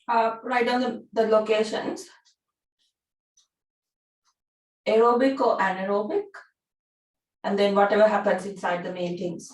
Write down the locations, aerobic or anaerobic, and then whatever happens inside the main things.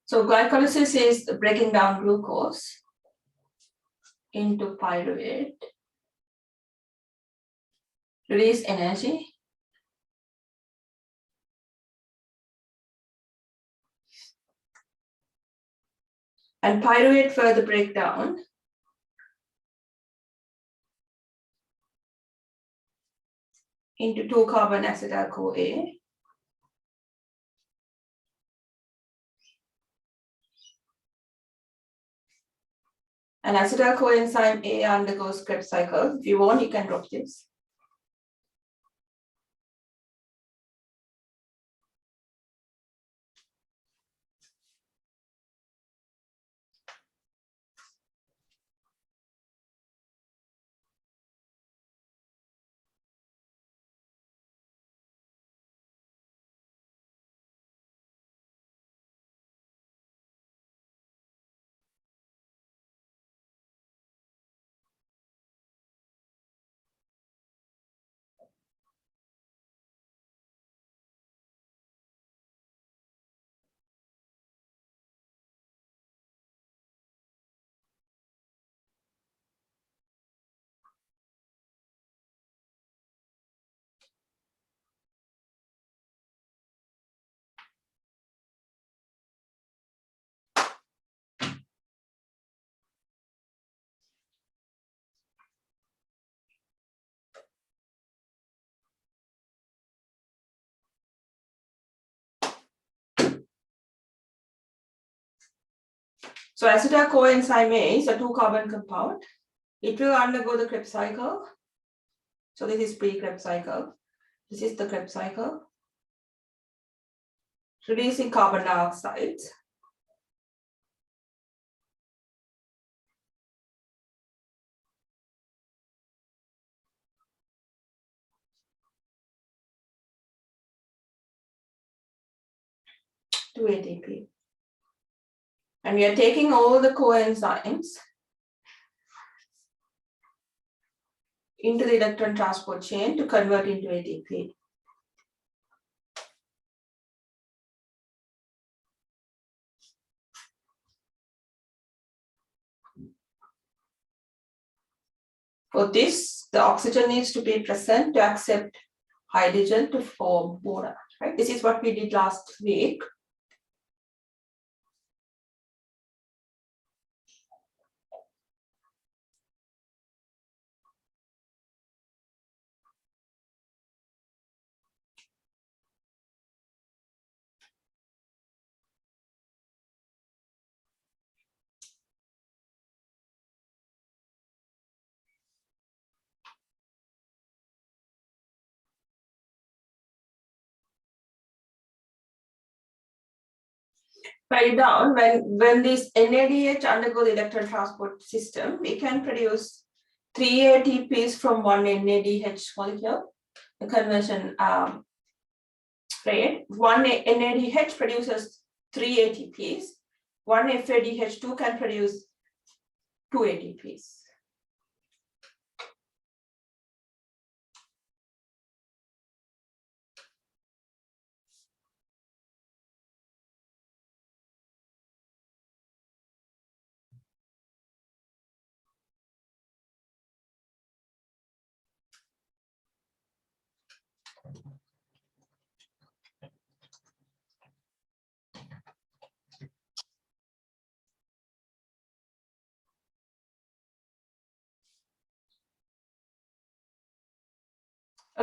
So glycolysis is breaking down glucose into pyruvate, release energy, and pyruvate further breakdown into 2-carbon acetyl-CoA, and acetyl coenzyme A undergoes Krebs cycle. If you want, you can drop this. So acetyl coenzyme A is a 2-carbon compound. It will undergo the Krebs cycle. So this is pre-Krebs cycle. This is the Krebs cycle. Releasing carbon dioxide. To ATP. And we are taking all the coenzymes into the electron transport chain to convert into ATP. For this, the oxygen needs to be present to accept hydrogen to form water. Right? This is what we did last week. Write down when this NADH undergo the electron transport system, we can produce 3 ATPs from one NADH molecule. The conversion rate, one NADH produces 3 ATPs, one FADH2 can produce 2 ATPs.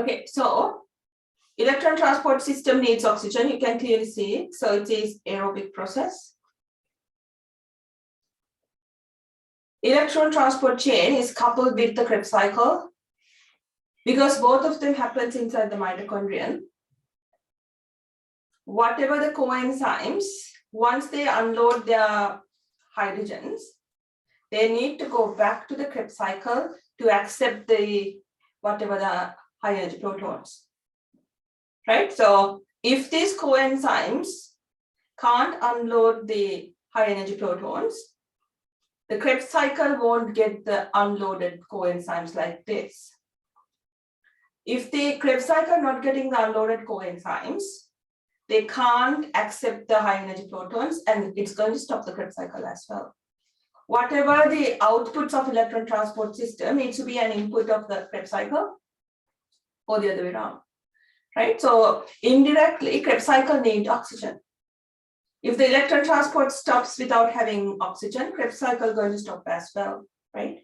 Okay, so electron transport system needs oxygen. You can clearly see it. So it is aerobic process. Electron transport chain is coupled with the Krebs cycle because both of them happens inside the mitochondrion. Whatever the coenzymes, once they unload their hydrogens, they need to go back to the Krebs cycle to accept the whatever the high energy protons, right? So if these coenzymes can't unload the high energy protons, the Krebs cycle won't get the unloaded coenzymes like this. If the Krebs cycle not getting the unloaded coenzymes, they can't accept the high energy protons and it's going to stop the Krebs cycle as well. Whatever the outputs of electron transport system needs to be an input of the Krebs cycle or the other way around, right? So indirectly, Krebs cycle needs oxygen. If the electron transport stops without having oxygen, Krebs cycle is going to stop as well, right?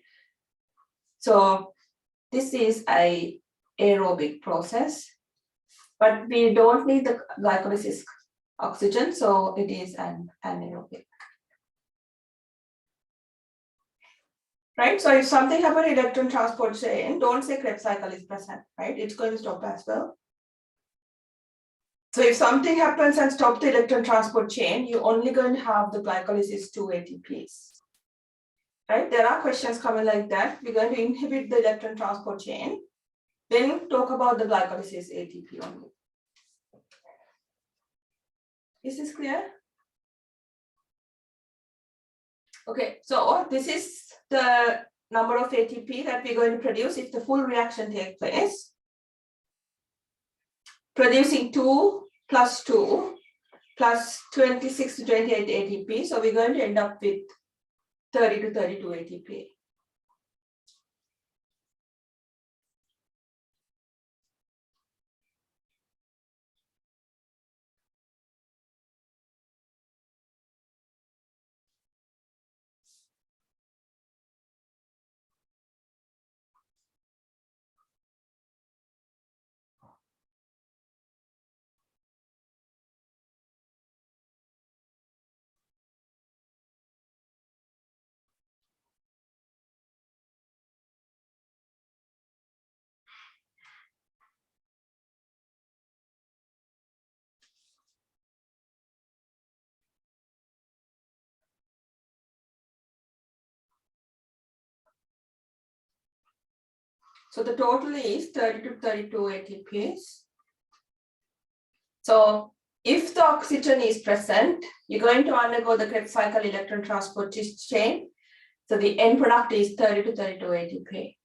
So this is a aerobic process, but we don't need the glycolysis oxygen, so it is an anaerobic. Right, so if something happens in electron transport chain, don't say Krebs cycle is present, right? It's going to stop as well. So if something happens and stop the electron transport chain, you're only going to have the glycolysis 2 ATPs. Right? There are questions coming like that. We're going to inhibit the electron transport chain, then talk about the glycolysis ATP only. Is this clear? Okay, so this is the number of ATP that we're going to produce if the full reaction takes place. Producing 2 plus 2 plus 26 to 28 ATP. So we're going to end up with 30 to 32 ATP. So the total is 30 to 32 ATPs. So if the oxygen is present, you're going to undergo the Krebs cycle electron transport chain. So the end product is 30 to 32 ATP.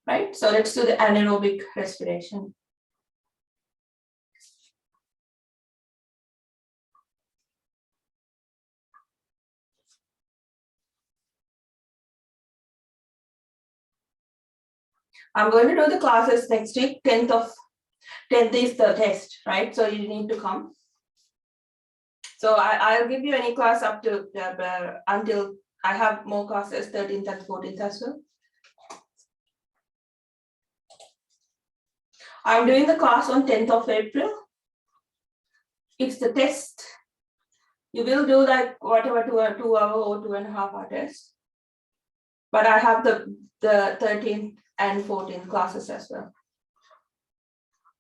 Right? So let's do the anaerobic respiration. I'm going to do the classes next week. 10th is the test, right? So you need to come. So I'll give you any class up to until I have more classes, 13th and 14th as well. I'm doing the class on 10th of April. It's the test. You will do like whatever 2 hour or 2.5 hour test. But I have the 13th and 14th classes as well.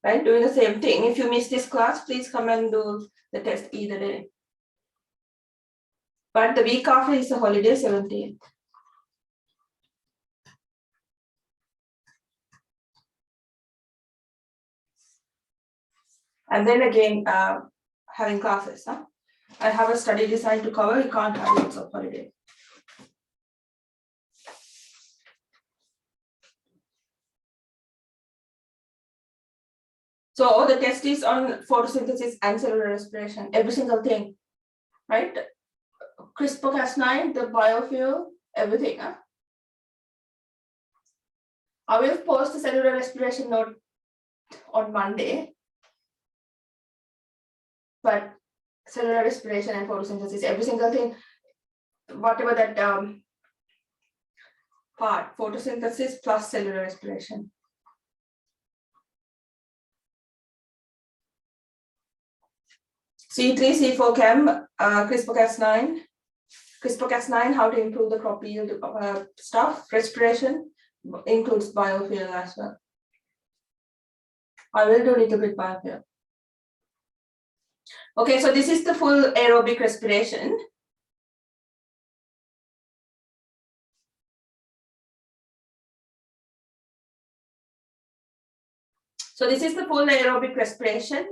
Right, doing the same thing. If you miss this class, please come and do the test either day. But the week after is a holiday, 17th. And then again, having classes. Huh? I have a study design to cover, you can't have lots of holiday. So the test is on photosynthesis and cellular respiration, every single thing, right? CRISPR-Cas9, the biofuel, everything. Huh? I will post the cellular respiration note on Monday. But cellular respiration and photosynthesis, every single thing, whatever that part, photosynthesis plus cellular respiration. C3, C4 chem, CRISPR-Cas9. CRISPR-Cas9, how to improve the crop yield stuff, respiration, includes biofuel as well. I will do a little bit biofuel. Okay, so this is the full aerobic respiration. So this is the full aerobic respiration.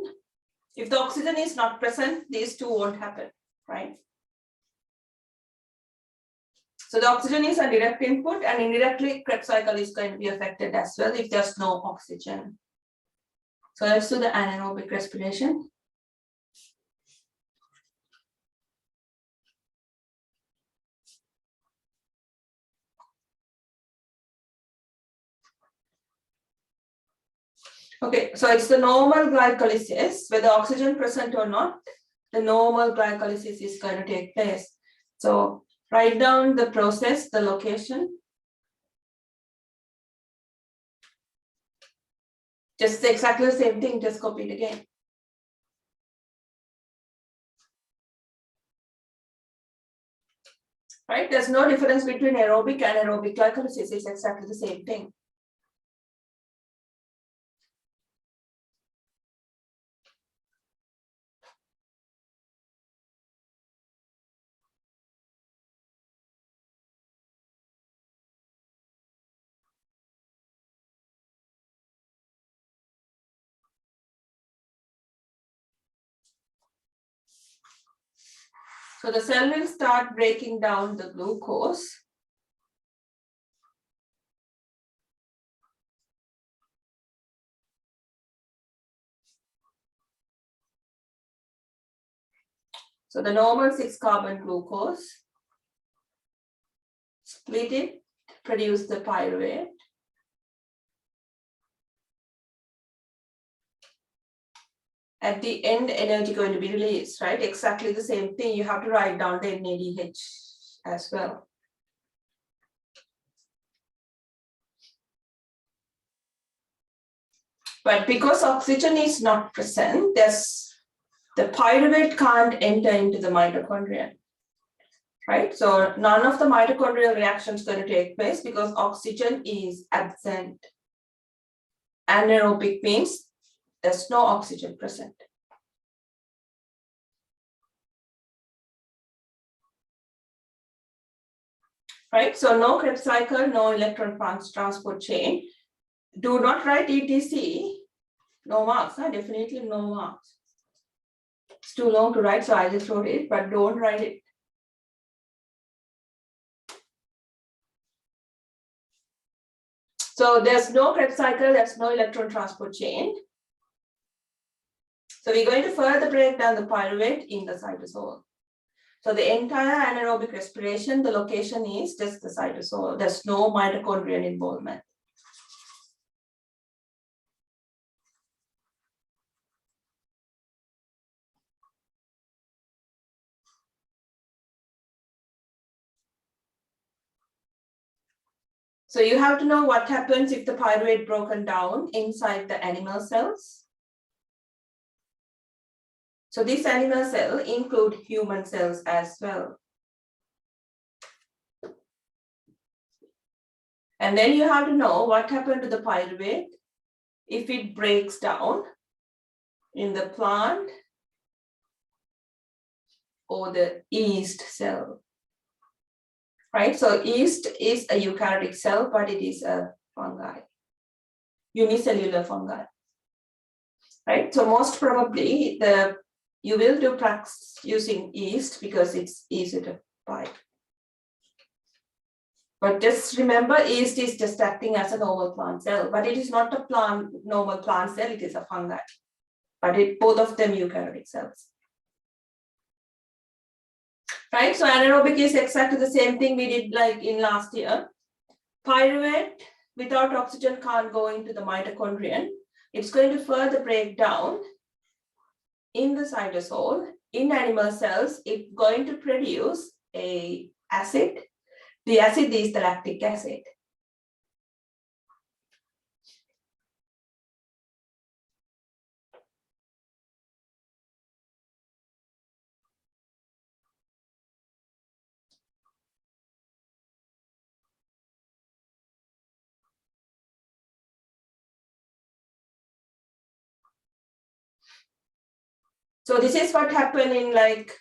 If the oxygen is not present, these two won't happen, right? So the oxygen is a direct input, and indirectly Krebs cycle is going to be affected as well if there's no oxygen. So let's do the anaerobic respiration. Okay, so it's the normal glycolysis, whether oxygen present or not, the normal glycolysis is going to take place. So write down the process, the location. Just exactly the same thing, just copy it again. Right, there's no difference between aerobic and anaerobic glycolysis, it's exactly the same thing. So the cell will start breaking down the glucose. So the normal 6-carbon glucose, split it, produce the pyruvate. At the end, energy going to be released, right? Exactly the same thing. You have to write down the NADH as well. But because oxygen is not present, the pyruvate can't enter into the mitochondria, right? So none of the mitochondrial reactions going to take place because oxygen is absent. Anaerobic means there's no oxygen present. Right, so no Krebs cycle, no electron transport chain. Do not write ETC, no marks, definitely no marks. It's too long to write, so I just wrote it, but don't write it. So there's no Krebs cycle, there's no electron transport chain. So we're going to further break down the pyruvate in the cytosol. So the entire anaerobic respiration, the location is just the cytosol. There's no mitochondrial involvement. So you have to know what happens if the pyruvate broken down inside the animal cells. So this animal cell include human cells as well. And then you have to know what happened to the pyruvate if it breaks down in the plant or the yeast cell. Right, so yeast is a eukaryotic cell, but it is a fungi, unicellular fungi. Right, so most probably you will do pracs using yeast because it's easy to buy. But just remember, yeast is just acting as a normal plant cell, but it is not a normal plant cell, it is a fungi. But both of them eukaryotic cells. Right, so anaerobic is exactly the same thing we did like in last year. Pyruvate without oxygen can't go into the mitochondrion. It's going to further break down in the cytosol. In animal cells, it's going to produce an acid. The acid is the lactic acid. So this is what happened in like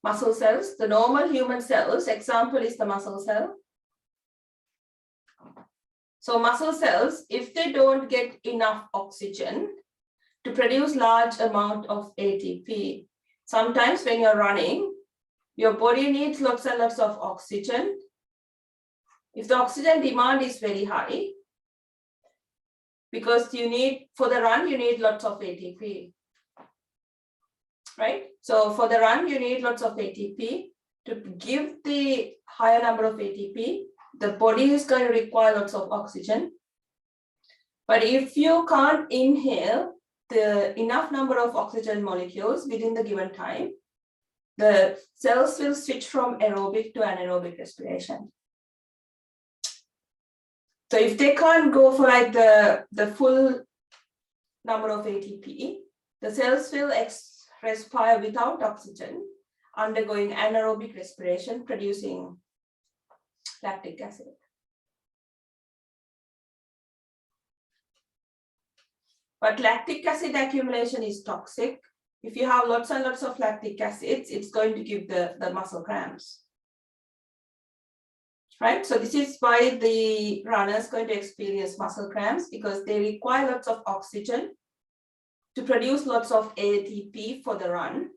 muscle cells. The normal human cells, example is the muscle cell. So muscle cells, if they don't get enough oxygen to produce large amount of ATP, sometimes when you're running, your body needs lots and lots of oxygen. If the oxygen demand is very high, because you need, for the run, you need lots of ATP, right? So for the run, you need lots of ATP. To give the higher number of ATP, the body is going to require lots of oxygen. But if you can't inhale the enough number of oxygen molecules within the given time, the cells will switch from aerobic to anaerobic respiration. So if they can't go for like the full number of ATP, the cells will respire without oxygen, undergoing anaerobic respiration, producing lactic acid. But lactic acid accumulation is toxic. If you have lots and lots of lactic acids, it's going to give the muscle cramps. Right, so this is why the runner is going to experience muscle cramps, because they require lots of oxygen to produce lots of ATP for the run.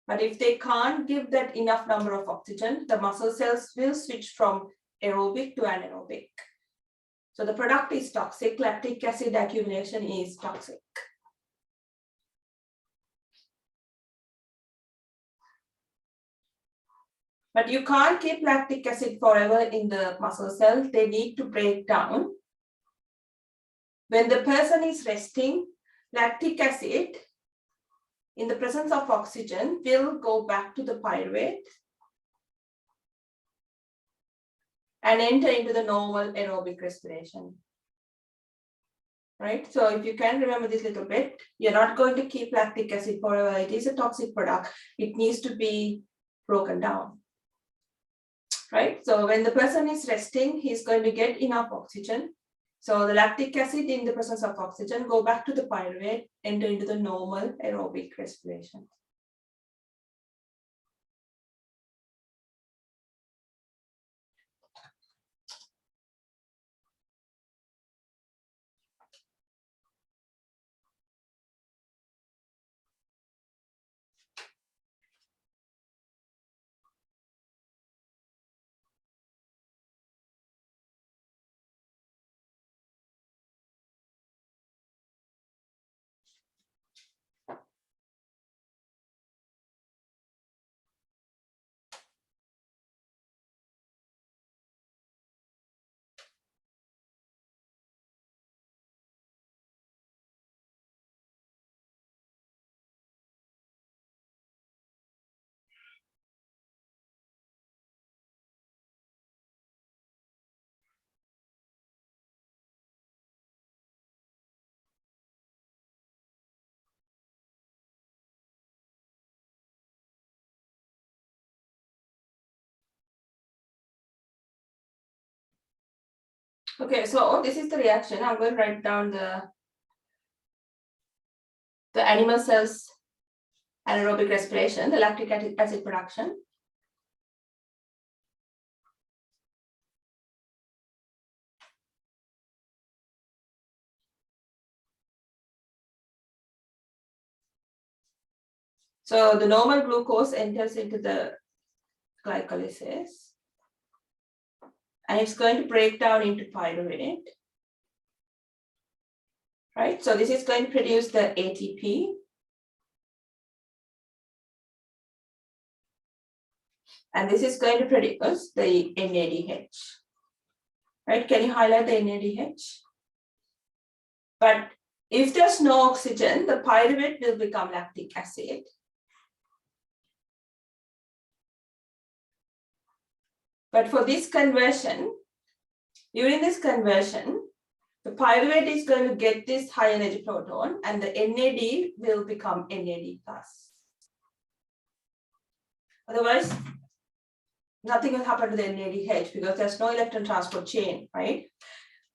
But if they can't give that enough number of oxygen, the muscle cells will switch from aerobic to anaerobic. So the product is toxic. Lactic acid accumulation is toxic. But you can't keep lactic acid forever in the muscle cells. They need to break down. When the person is resting, lactic acid in the presence of oxygen will go back to the pyruvate and enter into the normal aerobic respiration. Right? So if you can remember this little bit, you're not going to keep lactic acid forever. It is a toxic product. It needs to be broken down. Right? So when the person is resting, he's going to get enough oxygen. So the lactic acid in the presence of oxygen go back to the pyruvate, enter into the normal aerobic respiration. Okay, so this is the reaction. I'm going to write down the animal cells anaerobic respiration, the lactic acid production. So the normal glucose enters into the glycolysis, and it's going to break down into pyruvate. Right, so this is going to produce the ATP. And this is going to produce the NADH. Right, can you highlight the NADH? But if there's no oxygen, the pyruvate will become lactic acid. But for this conversion, during this conversion, the pyruvate is going to get this high energy proton and the NAD will become NAD+. Otherwise, nothing will happen to the NADH because there's no electron transport chain, right?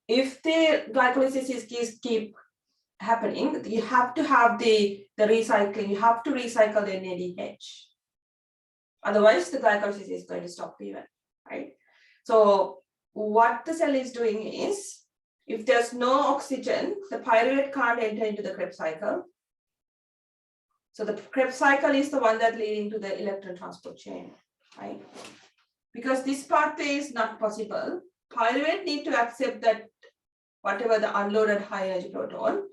If the glycolysis is keep happening, you have to have the recycling, you have to recycle the NADH. Otherwise, the glycolysis is going to stop even, right? So what the cell is doing is, if there's no oxygen, the pyruvate can't enter into the Krebs cycle. So the Krebs cycle is the one that leading to the electron transport chain, right? Because this pathway is not possible, pyruvate need to accept that whatever the unloaded high energy proton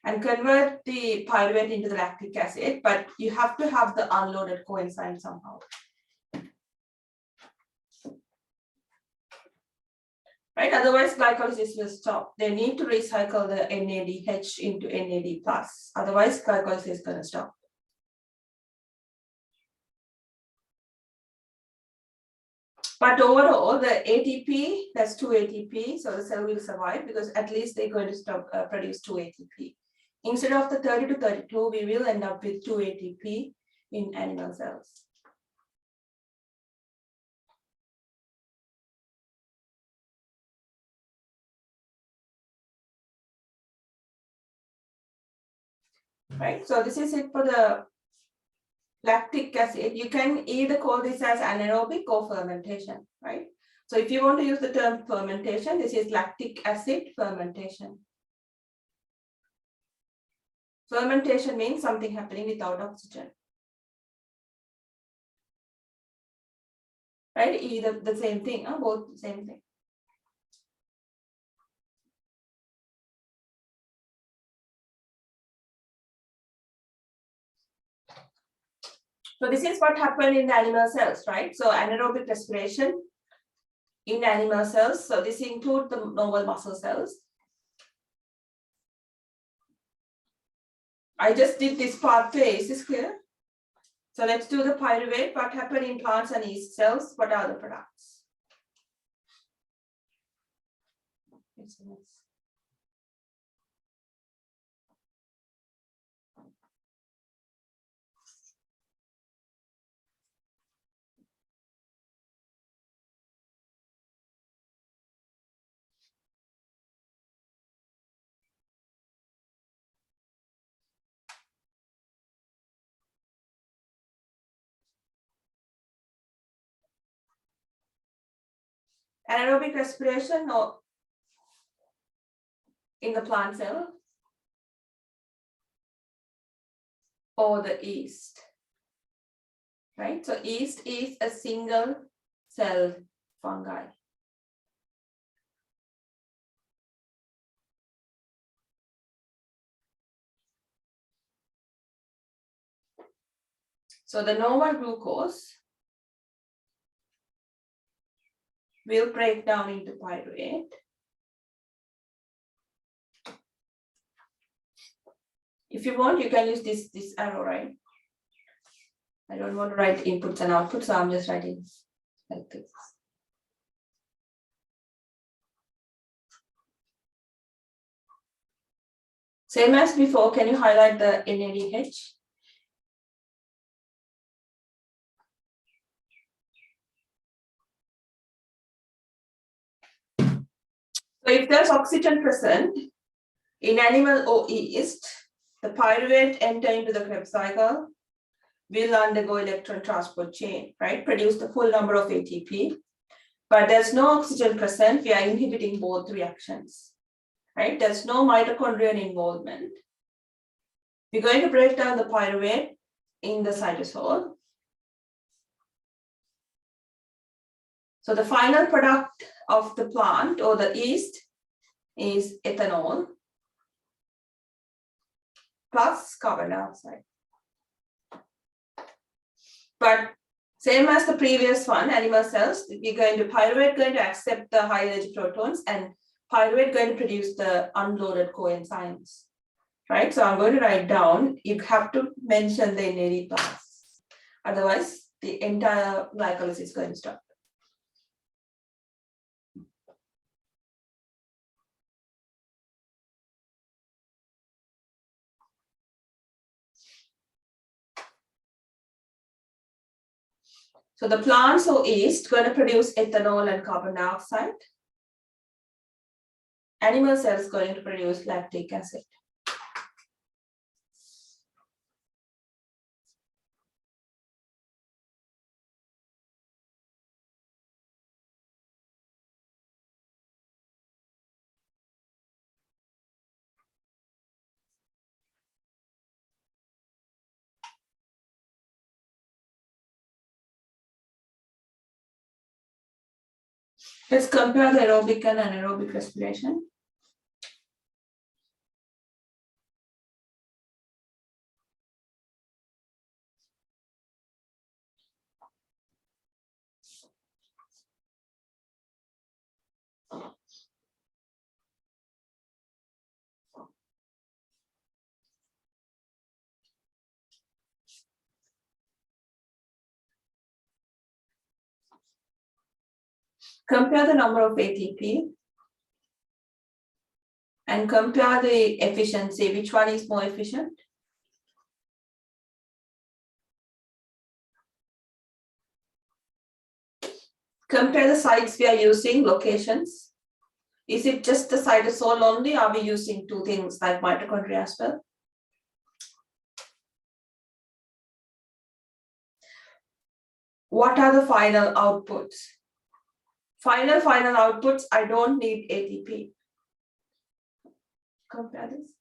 and convert the pyruvate into the lactic acid, but you have to have the unloaded coenzyme somehow. Right, otherwise glycolysis will stop. They need to recycle the NADH into NAD+. Otherwise, glycolysis is going to stop. But overall, the ATP, that's 2 ATP, so the cell will survive because at least they're going to stop produce 2 ATP. Instead of the 30 to 32, we will end up with 2 ATP in animal cells. Right, so this is it for the lactic acid. You can either call this as anaerobic or fermentation, right? So if you want to use the term fermentation, this is lactic acid fermentation. Fermentation means something happening without oxygen. Right, either the same thing, both the same thing. So this is what happened in the animal cells, right? So anaerobic respiration in animal cells. So this includes the normal muscle cells. I just did this pathway, is this clear? So let's do the pyruvate. What happened in plants and yeast cells? What are the products? Anaerobic respiration or in the plant cell or the yeast, right? So yeast is a single cell fungi. So the normal glucose will break down into pyruvate. If you want, you can use this arrow, right? I don't want to write inputs and outputs, so I'm just writing like this. Same as before, can you highlight the NADH? So if there's oxygen present in animal or yeast, the pyruvate enter into the Krebs cycle, will undergo electron transport chain, right? Produce the full number of ATP, but there's no oxygen present. We are inhibiting both reactions, right? There's no mitochondrial involvement. We're going to break down the pyruvate in the cytosol. So the final product of the plant or the yeast is ethanol plus carbon dioxide. But same as the previous one, animal cells, pyruvate going to accept the high energy protons and pyruvate going to produce the unloaded coenzymes, right? So I'm going to write down, you have to mention the NAD+. Otherwise, the entire glycolysis is going to stop. So the plants or yeast going to produce ethanol and carbon dioxide. Animal cells going to produce lactic acid. Let's compare the aerobic and anaerobic respiration. Compare the number of ATP and compare the efficiency. Which one is more efficient? Compare the sites we are using, locations. Is it just the cytosol only? Are we using two things like mitochondria as well? What are the final outputs? Final outputs, I don't need ATP. Compare this.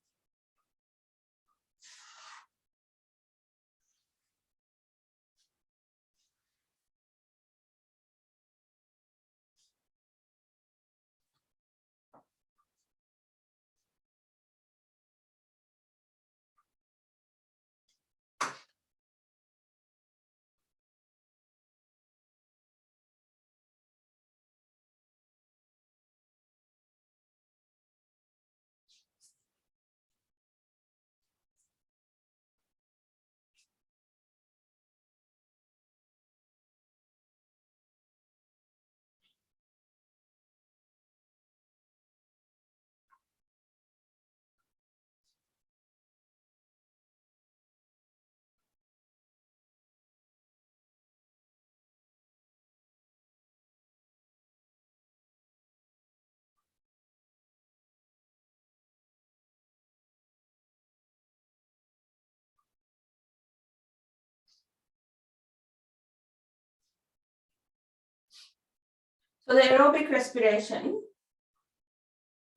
So the aerobic respiration,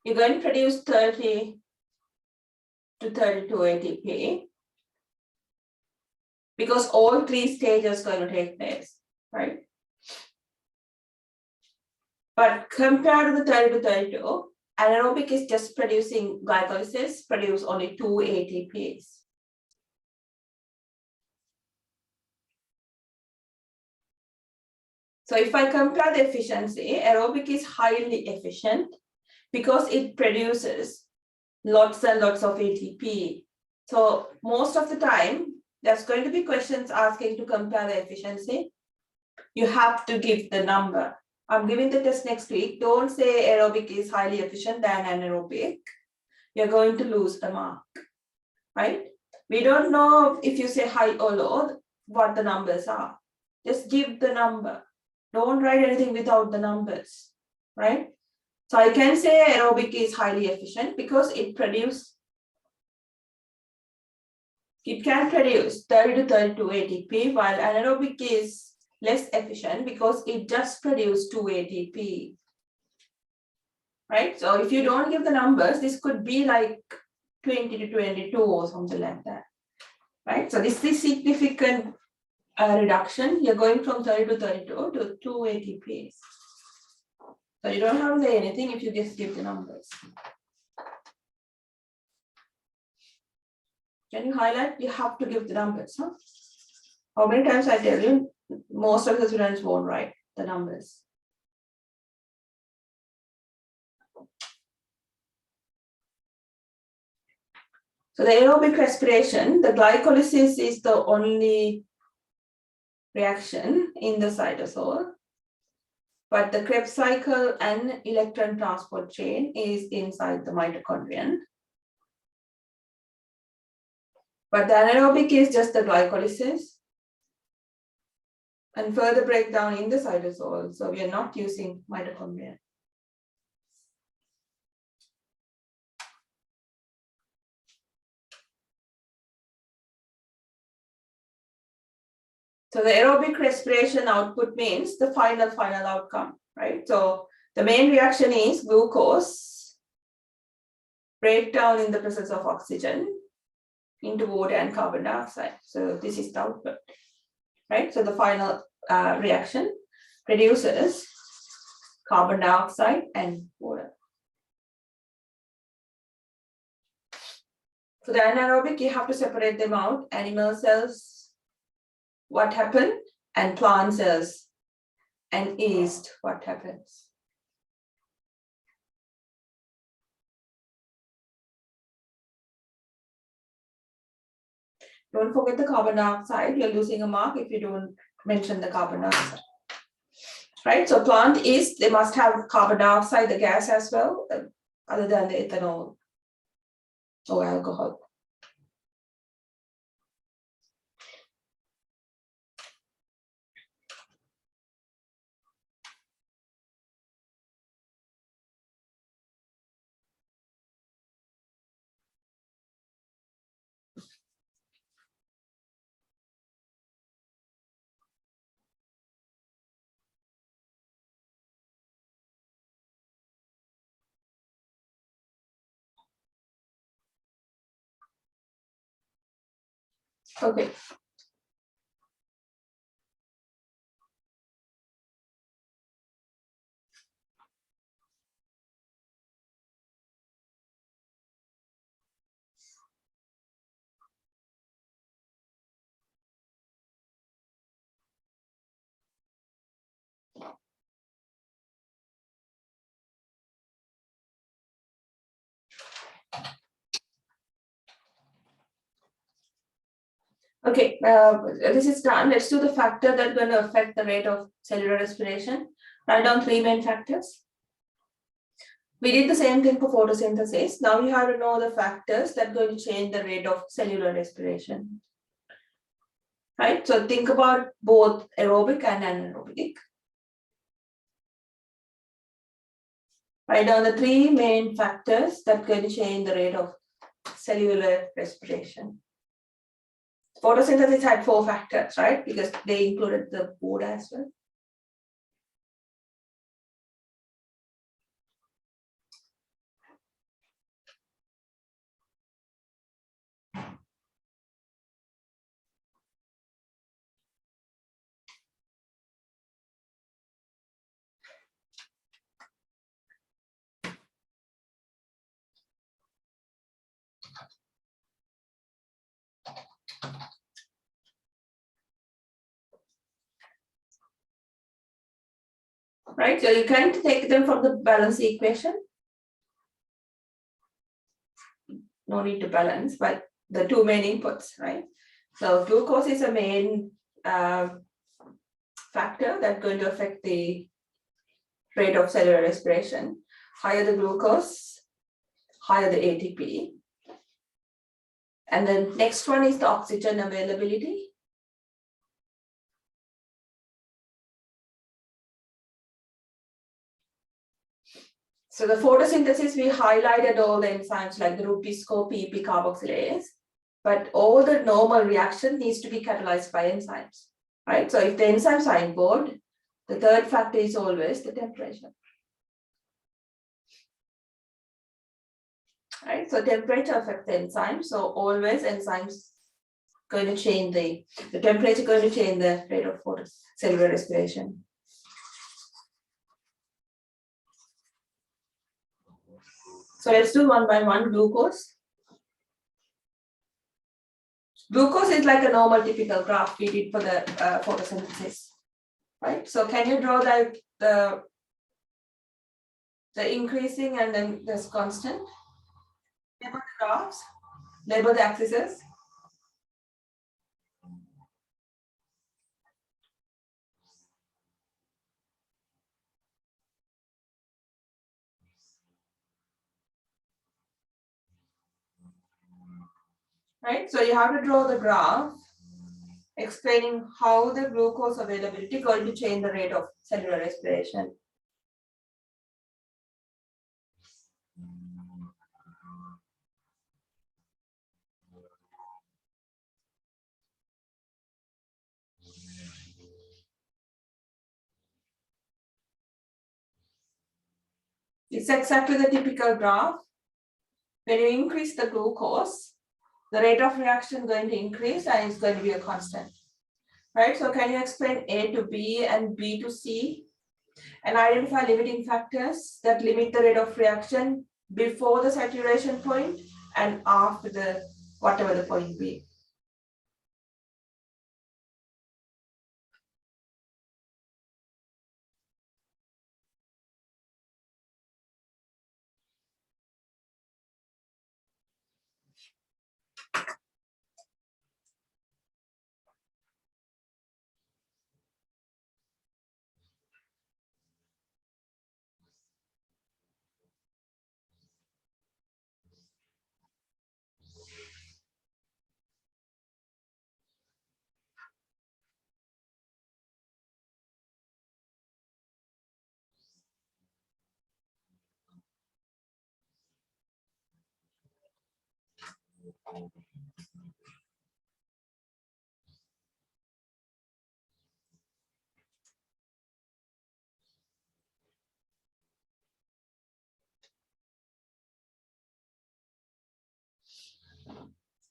you're going to produce 30 to 32 ATP because all three stages are going to take place, right? But compared to the 30 to 32, anaerobic is just producing glycolysis, produce only 2 ATPs. So if I compare the efficiency, aerobic is highly efficient because it produces lots and lots of ATP. So most of the time, there's going to be questions asking to compare the efficiency. You have to give the number. I'm giving the test next week. Don't say aerobic is highly efficient than anaerobic. You're going to lose the mark, right? We don't know if you say high or low, what the numbers are. Just give the number. Don't write anything without the numbers, right? So I can say aerobic is highly efficient because it can produce 30 to 32 ATP, while anaerobic is less efficient because it just produces 2 ATP, right? So if you don't give the numbers, this could be like 20 to 22 or something like that, right? So this is significant reduction. You're going from 30 to 32 to 2 ATPs. So you don't have to say anything if you just give the numbers. Can you highlight? You have to give the numbers, huh? How many times I tell you, most of the students won't write the numbers. So the aerobic respiration, the glycolysis is the only reaction in the cytosol, but the Krebs cycle and electron transport chain is inside the mitochondrion. But the anaerobic is just the glycolysis and further breakdown in the cytosol. So we are not using mitochondria. So the aerobic respiration output means the final outcome, right? So the main reaction is glucose breakdown in the presence of oxygen into water and carbon dioxide. So this is the output, right? So the final reaction produces carbon dioxide and water. For the anaerobic, you have to separate them out. Animal cells, what happened, and plant cells and yeast, what happens. Don't forget the carbon dioxide. You're losing a mark if you don't mention the carbon dioxide. Right, so plant yeast, they must have carbon dioxide, the gas as well, other than the ethanol or alcohol. Okay. Okay, this is done. Let's do the factor that's going to affect the rate of cellular respiration. Write down 3 main factors. We did the same thing for photosynthesis. Now you have to know the factors that are going to change the rate of cellular respiration. Right, so think about both aerobic and anaerobic. Write down the 3 main factors that are going to change the rate of cellular respiration. Photosynthesis had 4 factors, right? Because they included the food as well. Right, so you can take them from the balance equation. No need to balance, but the 2 main inputs, right? So glucose is a main factor that's going to affect the rate of cellular respiration. Higher the glucose, higher the ATP. And then next one is the oxygen availability. So the photosynthesis, we highlighted all the enzymes like the Rubisco, PP, carboxylase, but all the normal reaction needs to be catalyzed by enzymes, right? So if the enzymes are involved, the third factor is always the temperature. Right, so temperature affects the enzymes. So always enzymes going to change the temperature going to change the rate of cellular respiration. So let's do one by one. Glucose. Glucose is like a normal typical graph we did for the photosynthesis, right? So can you draw like the increasing and then this constant? Label the graphs, label the axes. Right, so you have to draw the graph explaining how the glucose availability is going to change the rate of cellular respiration. It's exactly the typical graph. When you increase the glucose, the rate of reaction is going to increase and it's going to be a constant. Right, so can you explain A to B and B to C? and identify limiting factors that limit the rate of reaction before the saturation point and after the whatever the point be.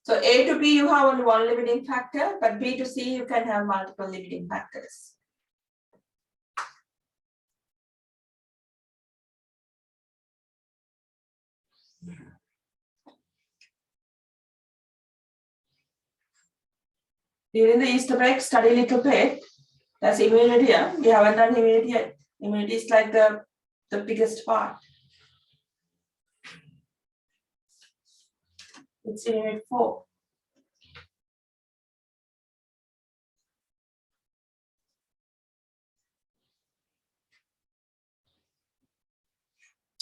So A to B, you have only one limiting factor, but B to C, you can have multiple limiting factors. During the Easter break, study a little bit. That's immunity. We haven't done immunity yet. Immunity is like the biggest part. It's in unit 4.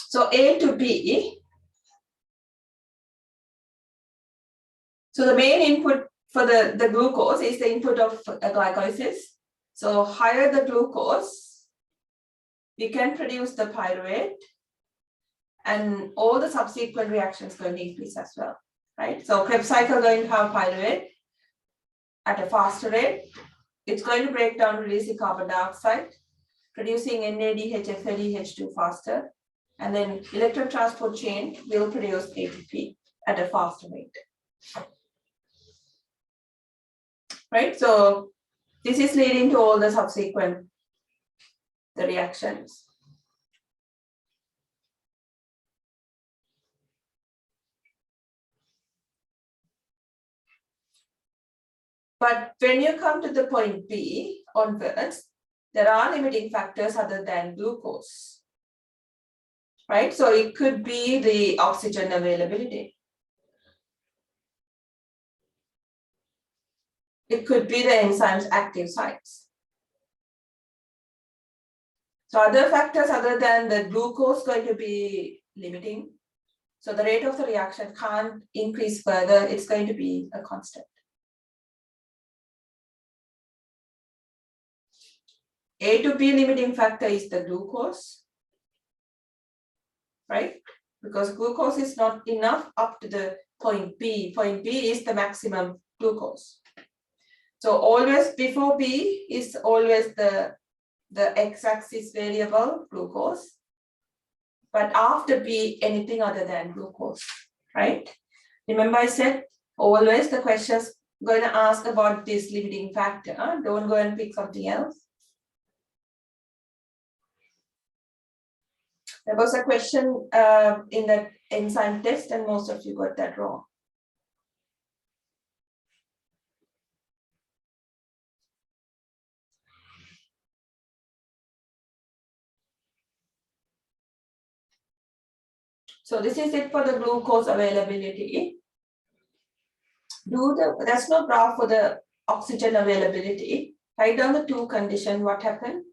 So A to B. So the main input for the glucose is the input of glycolysis. So higher the glucose, we can produce the pyruvate, and all the subsequent reactions going to increase as well, right? So Krebs cycle going to have pyruvate at a faster rate. It's going to break down, releasing carbon dioxide, producing NADHFADH2 faster, and then electron transport chain will produce ATP at a faster rate. Right, so this is leading to all the subsequent reactions. But when you come to the point B onwards, there are limiting factors other than glucose, right? So it could be the oxygen availability. It could be the enzyme's active sites. So other factors other than the glucose going to be limiting. So the rate of the reaction can't increase further. It's going to be a constant. A to B limiting factor is the glucose, right? Because glucose is not enough up to the point B. Point B is the maximum glucose. So always before B is always the x-axis variable glucose, but after B, anything other than glucose, right? Remember I said always the questions going to ask about this limiting factor. Don't go and pick something else. There was a question in the enzyme test and most of you got that wrong. So this is it for the glucose availability. There's no graph for the oxygen availability. Write down the two conditions, what happened?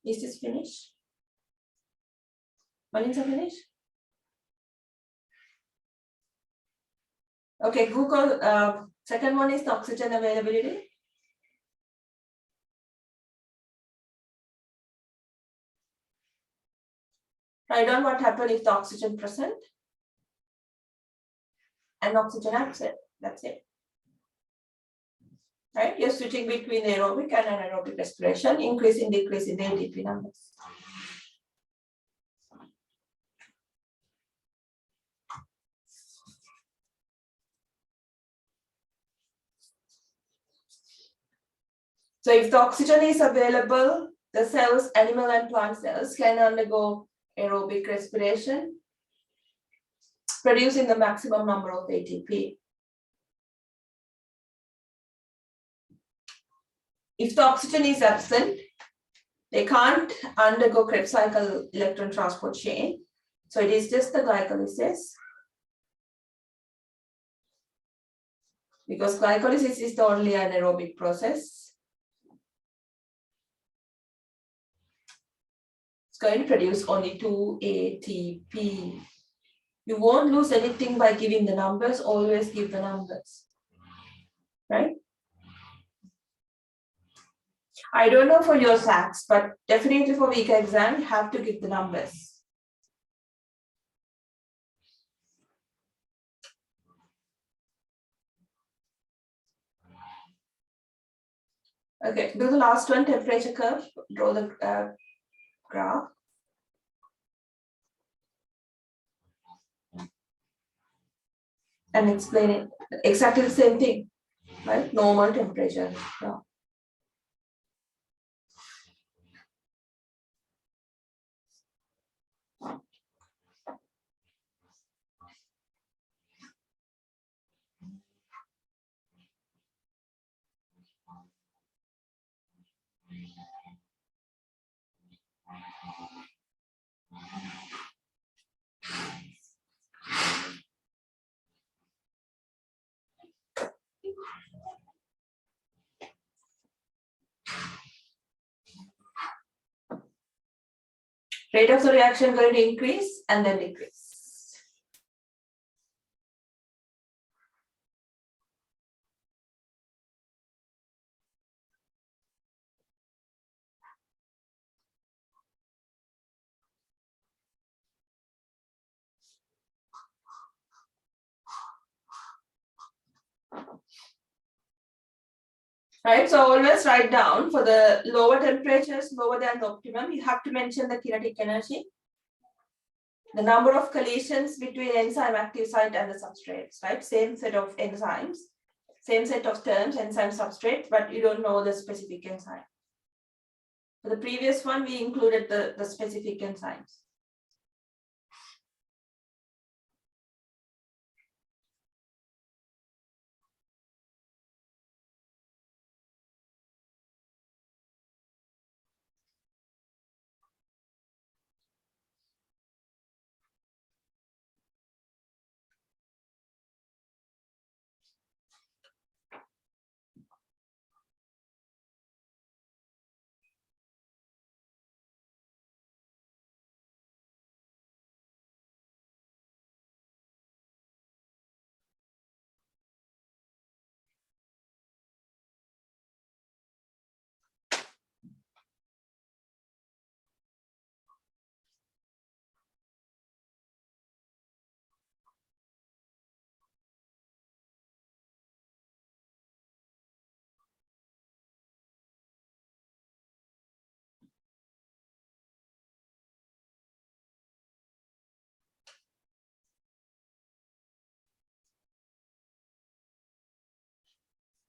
Is this finished? When is it finished? Okay, glucose, second one is the oxygen availability. Write down what happened if the oxygen present and oxygen absent. That's it. Right? You're switching between aerobic and anaerobic respiration, increasing, decreasing the ATP numbers. So if the oxygen is available, the cells, animal and plant cells, can undergo aerobic respiration, producing the maximum number of ATP. If the oxygen is absent, they can't undergo Krebs cycle electron transport chain. So it is just the glycolysis. Because glycolysis is the only anaerobic process. It's going to produce only 2 ATP. You won't lose anything by giving the numbers, always give the numbers, right? I don't know for your SACs, but definitely for week exam, you have to give the numbers. Okay, do the last one, temperature curve, draw the graph. And explain it, exactly the same thing, right? Normal temperature graph. Rate of the reaction going to increase and then decrease. Right, so always write down for the lower temperatures, lower than the optimum, you have to mention the kinetic energy, the number of collisions between enzyme active site and the substrates, right? Same set of enzymes, same set of terms, enzyme substrate, but you don't know the specific enzyme. For the previous one, we included the specific enzymes.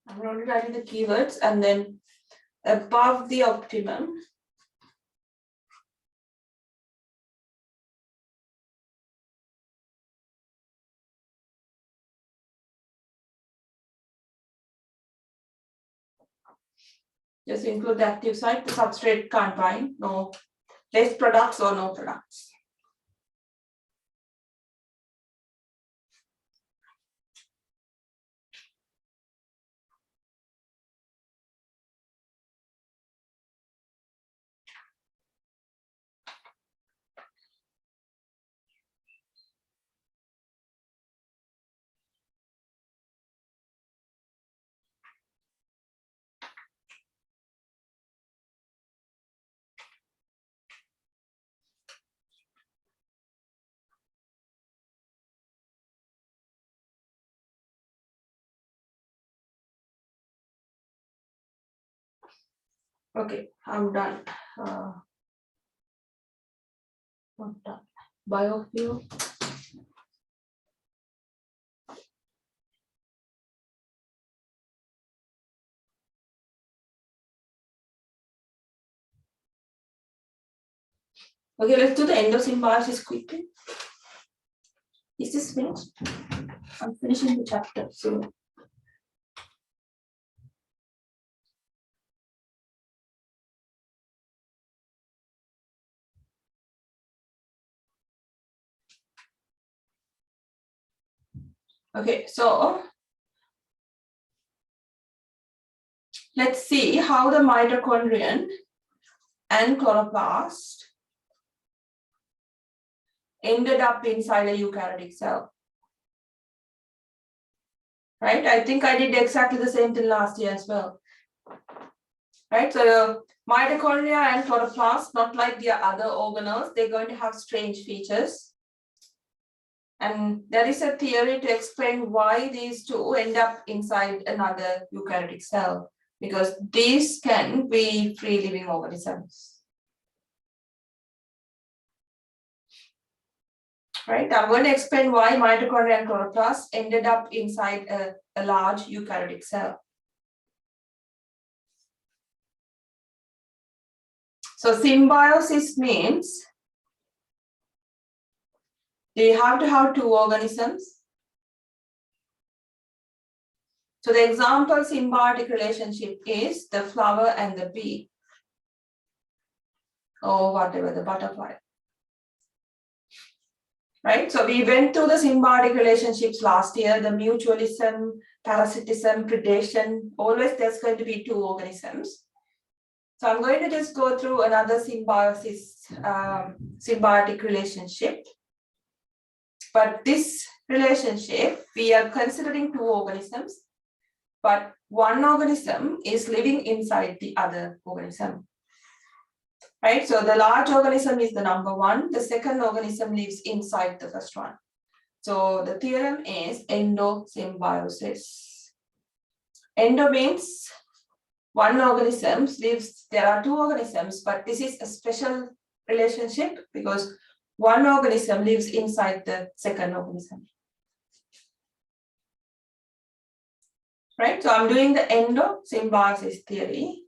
I'm only writing the keywords and then above the optimum. Just include the active site, the substrate can't bind, no less products or no products. Okay, I'm done. Not done. Biofuel. Okay, let's do the endosymbiosis quickly. Is this finished? I'm finishing the chapter soon. Okay, so let's see how the mitochondrion and chloroplast ended up inside a eukaryotic cell. Right? I think I did exactly the same thing last year as well. Right? So mitochondria and chloroplast, not like the other organelles, they're going to have strange features. And there is a theory to explain why these two end up inside another eukaryotic cell, because these can be free living organisms. Right? I'm going to explain why mitochondria and chloroplast ended up inside a large eukaryotic cell. So symbiosis means you have to have two organisms. So the example symbiotic relationship is the flower and the bee, or whatever, the butterfly. Right? So we went through the symbiotic relationships last year, the mutualism, parasitism, predation, always there's going to be two organisms. So I'm going to just go through another symbiosis, symbiotic relationship. But this relationship, we are considering two organisms, but one organism is living inside the other organism. Right? So the large organism is the number one, the second organism lives inside the first one. So the theorem is endosymbiosis. Endo means one organism lives, there are two organisms, but this is a special relationship because one organism lives inside the second organism. Right? So I'm doing the endosymbiosis theory.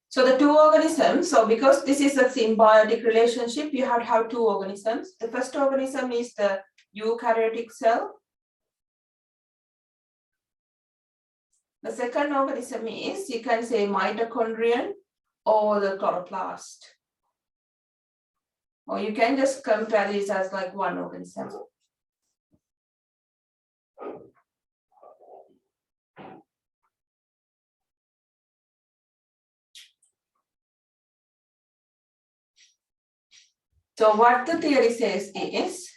So the two organisms, so because this is a symbiotic relationship, you have to have two organisms. The first organism is the eukaryotic cell. The second organism is, you can say, mitochondrion or the chloroplast. Or you can just compare these as like one organism. So what the theory says is,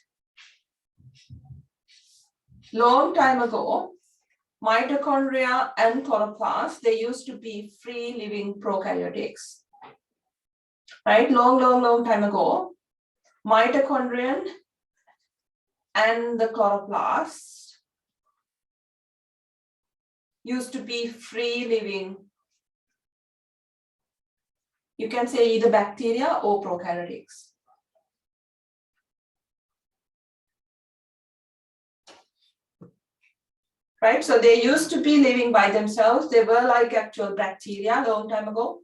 long time ago, mitochondria and chloroplasts, they used to be free living prokaryotics. Right? Long time ago, mitochondrion and the chloroplast used to be free living, you can say either bacteria or prokaryotics. Right? So they used to be living by themselves. They were like actual bacteria a long time ago.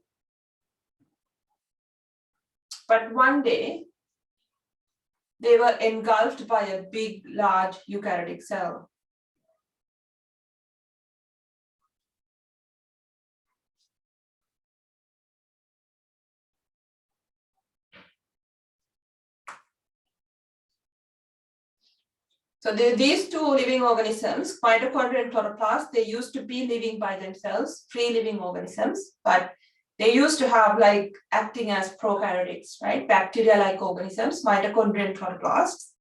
But one day, they were engulfed by a big, large eukaryotic cell. So these two living organisms, mitochondria and chloroplast, they used to be living by themselves, free living organisms, but they used to have like acting as prokaryotics, right? Bacteria-like organisms, mitochondria and chloroplasts.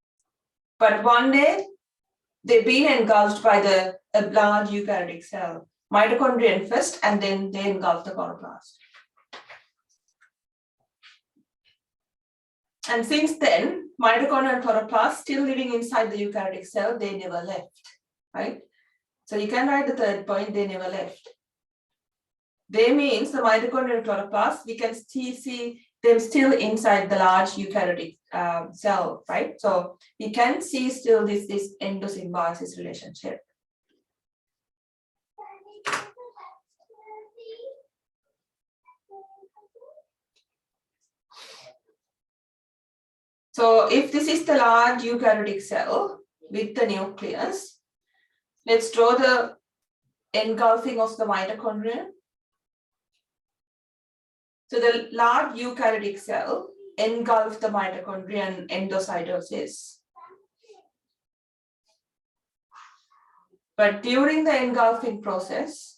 But one day, they've been engulfed by a large eukaryotic cell, mitochondrion first, and then they engulf the chloroplast. And since then, mitochondria and chloroplasts still living inside the eukaryotic cell, they never left, right? So you can write the third point, they never left. They means the mitochondria and chloroplasts, we can see them still inside the large eukaryotic cell, right? So we can see still this endosymbiosis relationship. So if this is the large eukaryotic cell with the nucleus, let's draw the engulfing of the mitochondria. So the large eukaryotic cell engulfs the mitochondria and endocytosis. But during the engulfing process,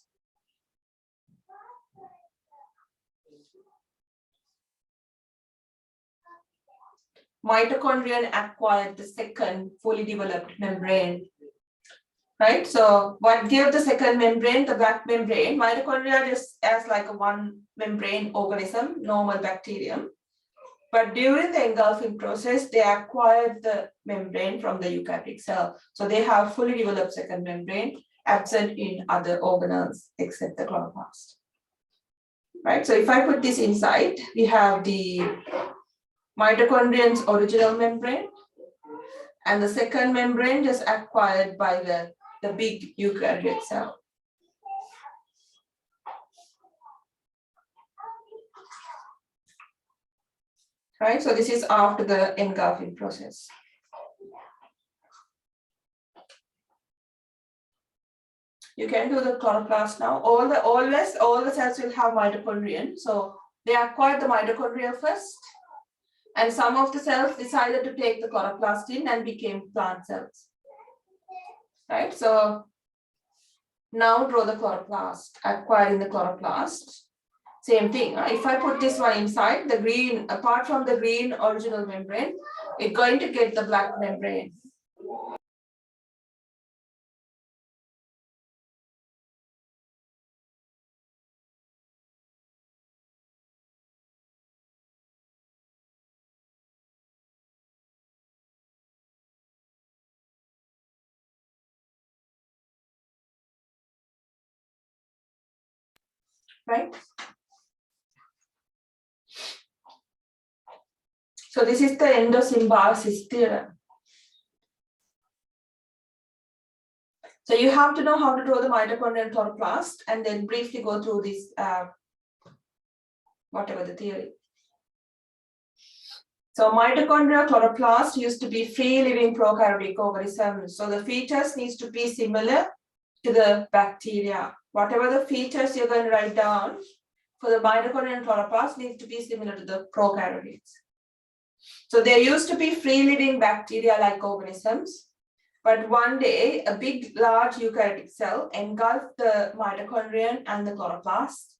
mitochondria acquired the second fully developed membrane, right? So what gave the second membrane, the black membrane? Mitochondria just as like a one membrane organism, normal bacterium. But during the engulfing process, they acquired the membrane from the eukaryotic cell. So they have fully developed second membrane, absent in other organelles except the chloroplast. Right, so if I put this inside, we have the mitochondria's original membrane and the second membrane just acquired by the big eukaryotic cell. Right, so this is after the engulfing process. You can do the chloroplast now. All the cells will have mitochondria. So they acquired the mitochondria first, and some of the cells decided to take the chloroplast in and became plant cells. Right, so now draw the chloroplast, acquiring the chloroplast. Same thing. If I put this one inside, the green, apart from the green original membrane, it's going to get the black membrane. Right? So this is the endosymbiosis theorem. So you have to know how to draw the mitochondrial chloroplast and then briefly go through this, whatever the theory. So mitochondrial chloroplast used to be free living prokaryotic organisms. So the features needs to be similar to the bacteria. Whatever the features you're going to write down for the mitochondrial chloroplast needs to be similar to the prokaryotes. So there used to be free living bacteria-like organisms, but one day a big, large eukaryotic cell engulfed the mitochondrion and the chloroplast.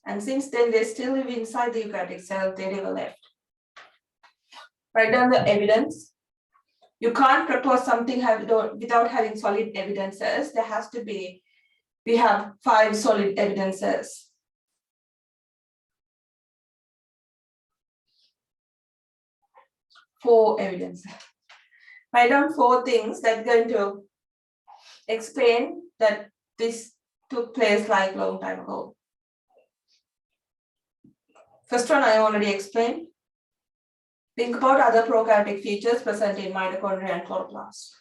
And since then, they still live inside the eukaryotic cell, they never left. Write down the evidence. You can't propose something without having solid evidences. There has to be, we have 5 solid evidences. Four evidences. Write down 4 things that are going to explain that this took place like a long time ago. First one I already explained. Think about other prokaryotic features present in mitochondria and chloroplast.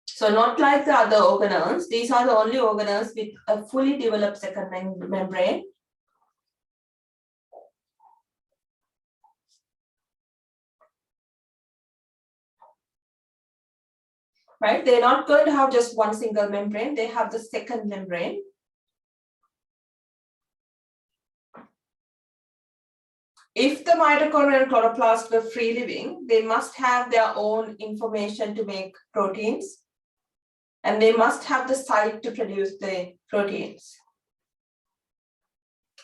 So not like the other organelles, these are the only organelles with a fully developed second membrane. Right, they're not going to have just one single membrane, they have the second membrane. If the mitochondria and chloroplast were free living, they must have their own information to make proteins, and they must have the site to produce the proteins.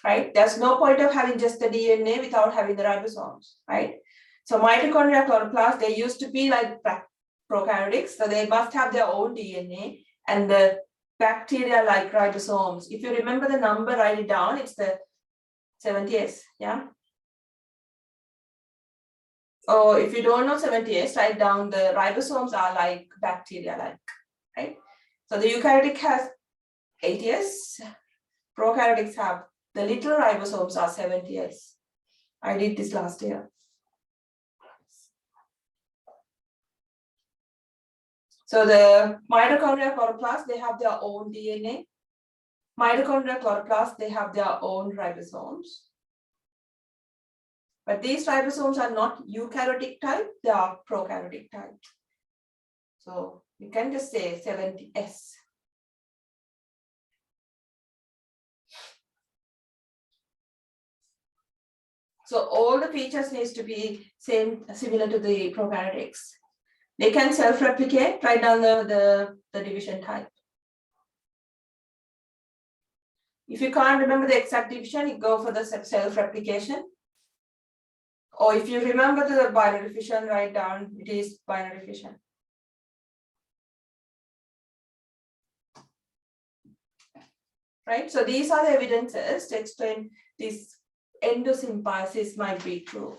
Right? There's no point of having just the DNA without having the ribosomes, right? So mitochondria, chloroplasts, they used to be like prokaryotics, so they must have their own DNA, and the bacteria like ribosomes. If you remember the number, write it down, it's the 70S, yeah? Or if you don't know 70S, write down the ribosomes are like bacteria-like, right? So the eukaryotic has 80S, prokaryotics have the little ribosomes are 70S. I did this last year. So the mitochondria, chloroplasts, they have their own DNA. Mitochondria, chloroplasts, they have their own ribosomes. But these ribosomes are not eukaryotic type, they are prokaryotic type. So you can just say 70S. So all the features needs to be similar to the prokaryotics. They can self-replicate, write down the division type. If you can't remember the exact division, you go for the self-replication. Or if you remember the binary fission, write down it is binary fission. Right, so these are the evidences to explain this endosymbiosis might be true.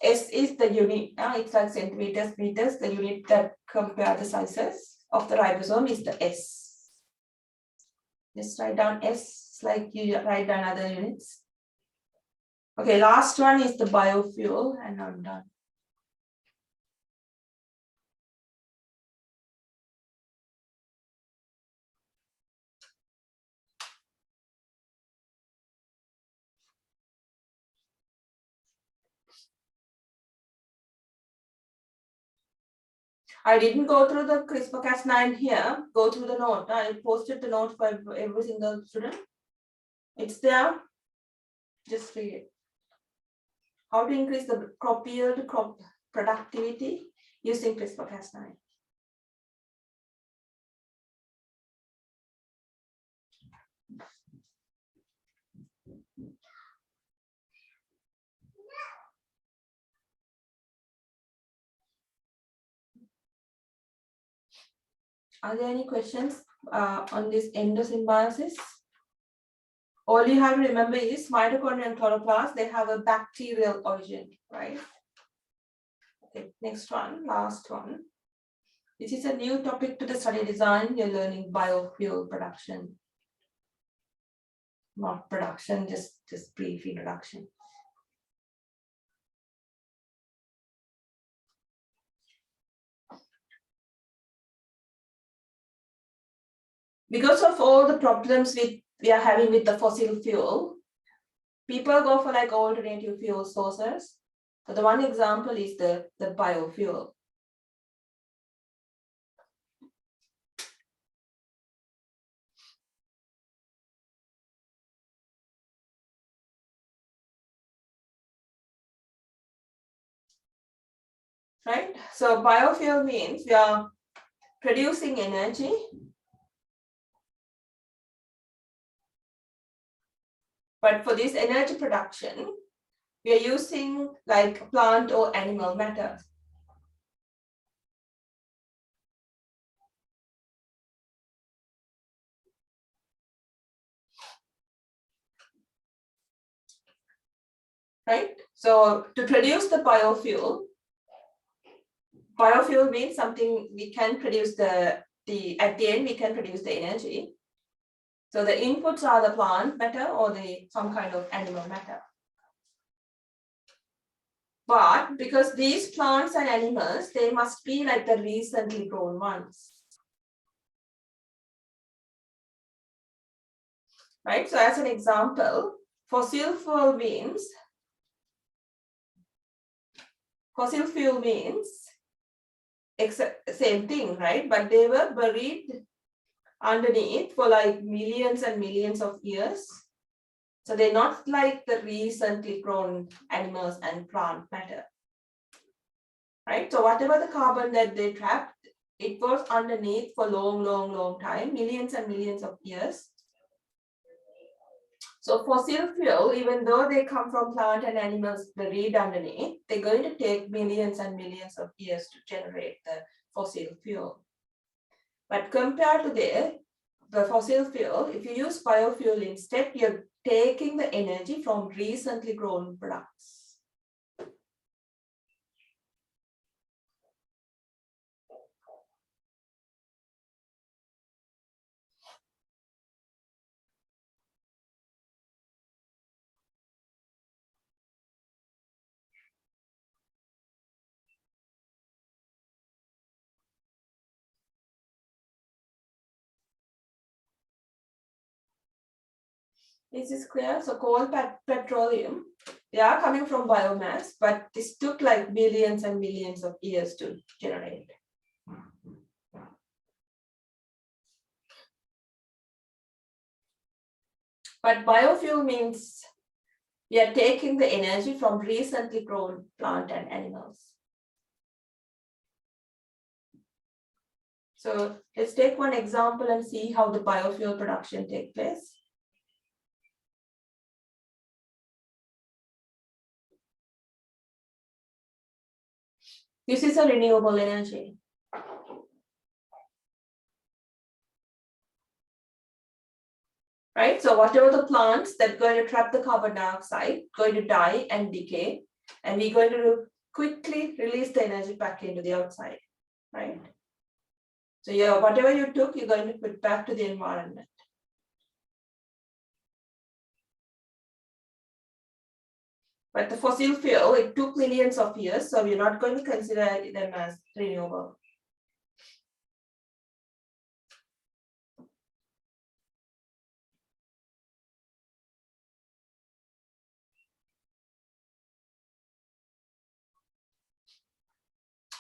S is the unit, it's like centimeters, meters, the unit that compare the sizes of the ribosome is the S. Just write down S like you write down other units. Okay, last one is the biofuel, and I'm done. I didn't go through the CRISPR-Cas9 here, go through the note. I posted the note for every single student. It's there, just read it. How to increase the crop yield, crop productivity using CRISPR-Cas9. Are there any questions on this endosymbiosis? All you have to remember is mitochondria and chloroplasts, they have a bacterial origin, right? Okay, next one, last one. This is a new topic to the study design. You're learning biofuel production. Not production, just brief introduction. Because of all the problems we are having with the fossil fuel, people go for like alternative fuel sources. So the one example is the biofuel. Right? So biofuel means we are producing energy but for this energy production, we are using like plant or animal matter. Right? So to produce the biofuel means something we can produce at the end we can produce the energy. So the inputs are the plant matter or some kind of animal matter. But because these plants and animals, they must be like the recently grown ones. Right? So as an example, fossil fuel means same thing, right? But they were buried underneath for like millions and millions of years. So they're not like the recently grown animals and plant matter. Right? So whatever the carbon that they trapped, it was underneath for long time, millions and millions of years. So fossil fuel, even though they come from plant and animals buried underneath, they're going to take millions and millions of years to generate the fossil fuel. But compared to the fossil fuel, if you use biofuel instead, you're taking the energy from recently grown products. Is this clear? So coal, petroleum, they are coming from biomass, but this took like millions and millions of years to generate. But biofuel means we are taking the energy from recently grown plant and animals. So let's take one example and see how the biofuel production takes place. This is a renewable energy. Right, so whatever the plants that are going to trap the carbon dioxide, going to die and decay, and we're going to quickly release the energy back into the outside, right? So yeah, whatever you took, you're going to put back to the environment. But the fossil fuel, it took millions of years, so we're not going to consider them as renewable.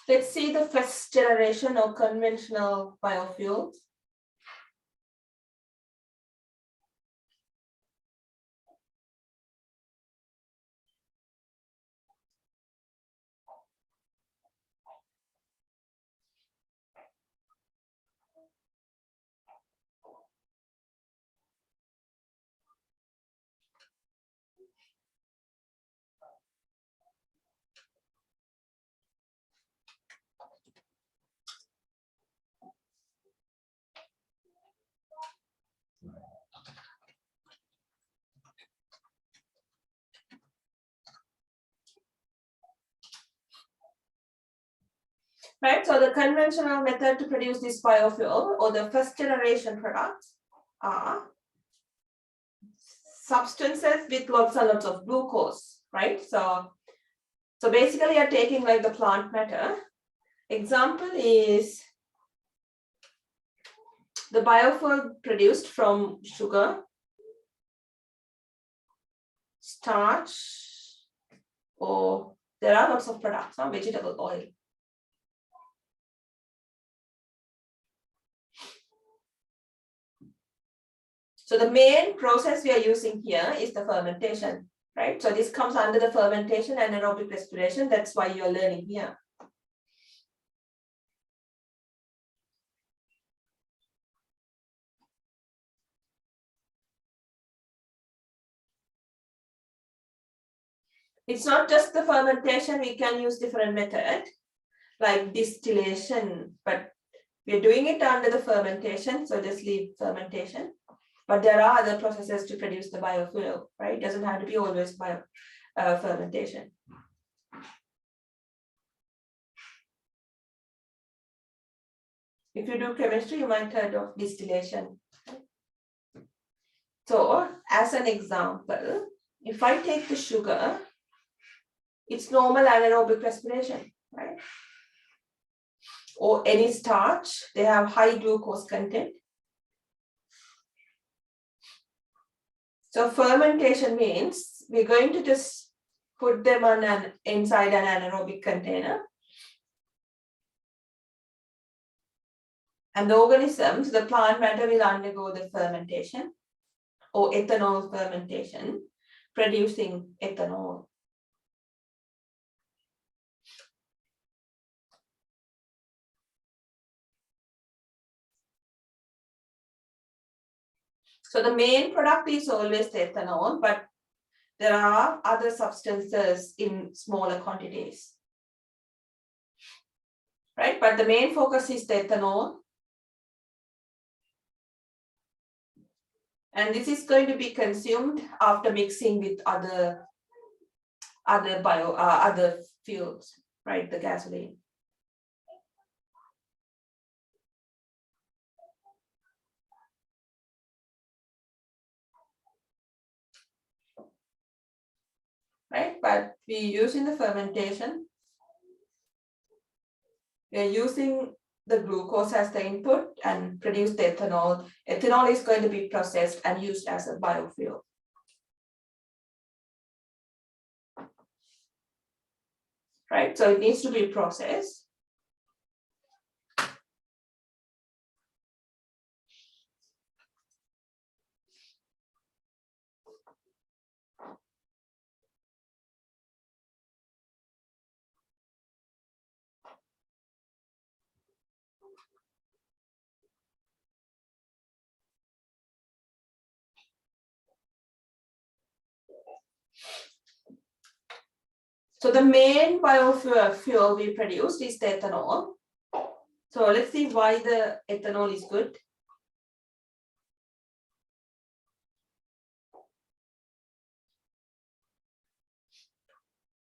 Let's see the first generation of conventional biofuels. Right, so the conventional method to produce this biofuel or the first generation products are substances with lots and lots of glucose, right? So basically you're taking like the plant matter. Example is the biofuel produced from sugar, starch, or there are lots of products, vegetable oil. So the main process we are using here is the fermentation, right? So this comes under the fermentation and anaerobic respiration. That's why you're learning here. It's not just the fermentation, we can use different method like distillation, but we're doing it under the fermentation, so just leave fermentation. But there are other processes to produce the biofuel, right? It doesn't have to be always fermentation. If you do chemistry, you might have heard of distillation. So as an example, if I take the sugar, it's normal anaerobic respiration, right? Or any starch, they have high glucose content. So fermentation means we're going to just put them on inside an anaerobic container. And the organisms, the plant matter will undergo the fermentation or ethanol fermentation, producing ethanol. So the main product is always the ethanol, but there are other substances in smaller quantities, right? But the main focus is the ethanol. And this is going to be consumed after mixing with other fuels, right? The gasoline. Right, but we use in the fermentation, we are using the glucose as the input and produce the ethanol. Ethanol is going to be processed and used as a biofuel. Right, so it needs to be processed. So the main biofuel we produced is the ethanol. So let's see why the ethanol is good.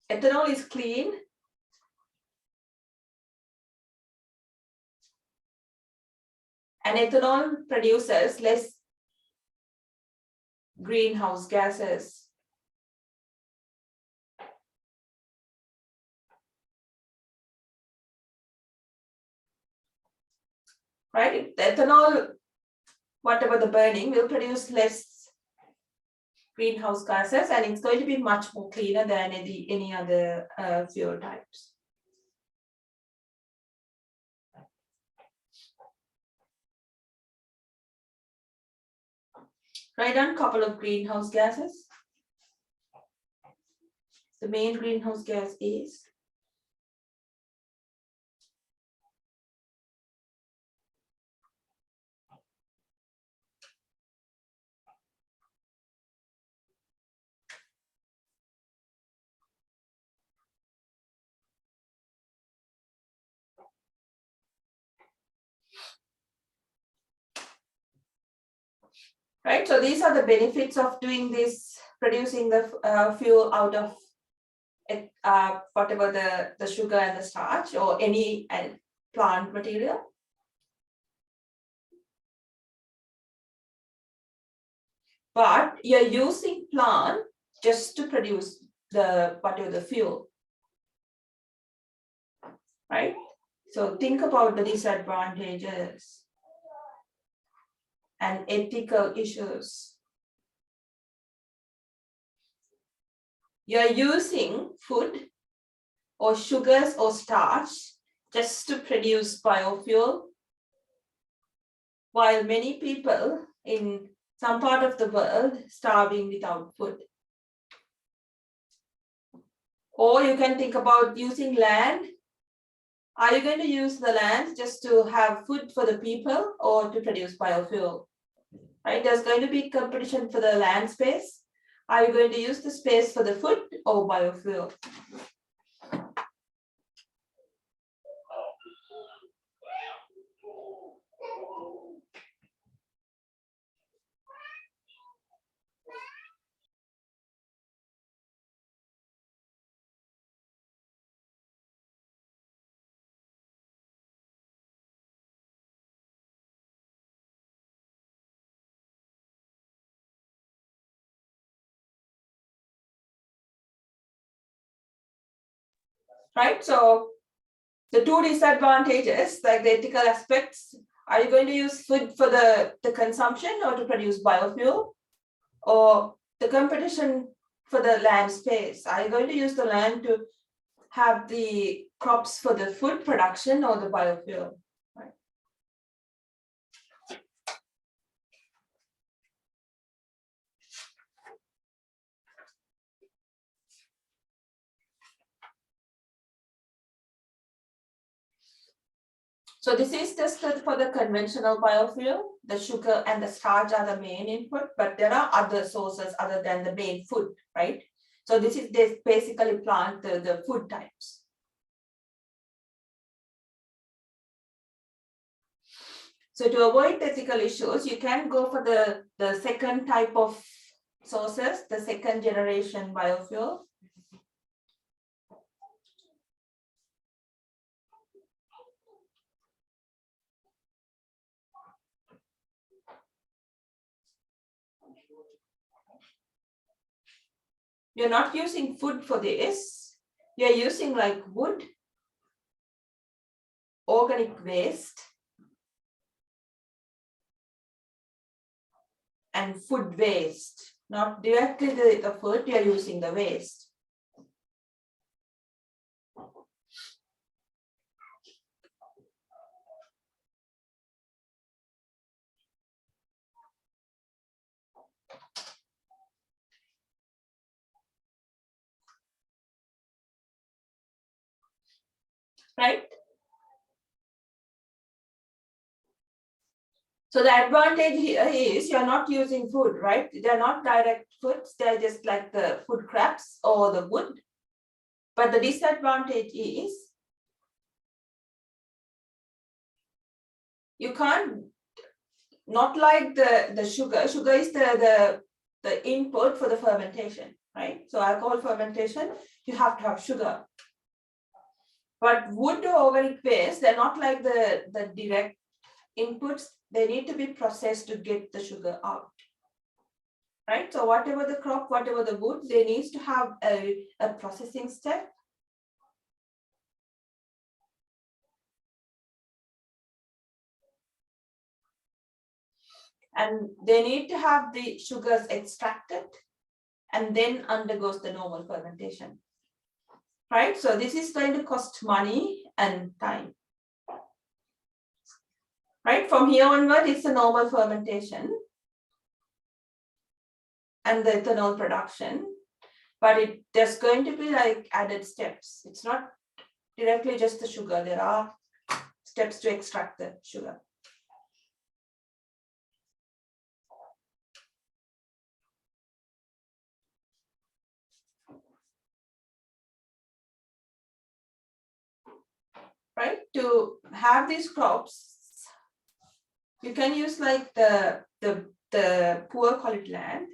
Ethanol is clean. And ethanol produces less greenhouse gases. Right, the ethanol, whatever the burning, will produce less greenhouse gases, and it's going to be much more cleaner than any other fuel types. Write down a couple of greenhouse gases. The main greenhouse gas is right. So these are the benefits of doing this, producing the fuel out of whatever the sugar and the starch or any plant material. But you're using plant just to produce whatever the fuel, right? So think about the disadvantages and ethical issues. You're using food or sugars or starch just to produce biofuel, while many people in some part of the world starving without food. Or you can think about using land. Are you going to use the land just to have food for the people or to produce biofuel? Right, there's going to be competition for the land space. Are you going to use the space for the food or biofuel? Right, so the two disadvantages, like the ethical aspects, are you going to use food for the consumption or to produce biofuel? Or the competition for the land space, are you going to use the land to have the crops for the food production or the biofuel? Right. So this is just for the conventional biofuel. The sugar and the starch are the main input, but there are other sources other than the main food, right? So this basically plant the food types. So to avoid ethical issues, you can go for the second type of sources, the second generation biofuel. You're not using food for this. You're using like wood, organic waste, and food waste. Not directly the food, you're using the waste. Right? So the advantage here is you're not using food, right? They're not direct foods, they're just like the food scraps or the wood. But the disadvantage is you can't, not like the sugar. Sugar is the input for the fermentation, right? So alcohol fermentation, you have to have sugar. But wood or organic waste, they're not like the direct inputs. They need to be processed to get the sugar out. Right? So whatever the crop, whatever the wood, they need to have a processing step. And they need to have the sugars extracted and then undergoes the normal fermentation. Right? So this is going to cost money and time. Right? From here onward, it's a normal fermentation and the ethanol production, but there's going to be like added steps. It's not directly just the sugar. There are steps to extract the sugar. Right? To have these crops, you can use like the poor quality land.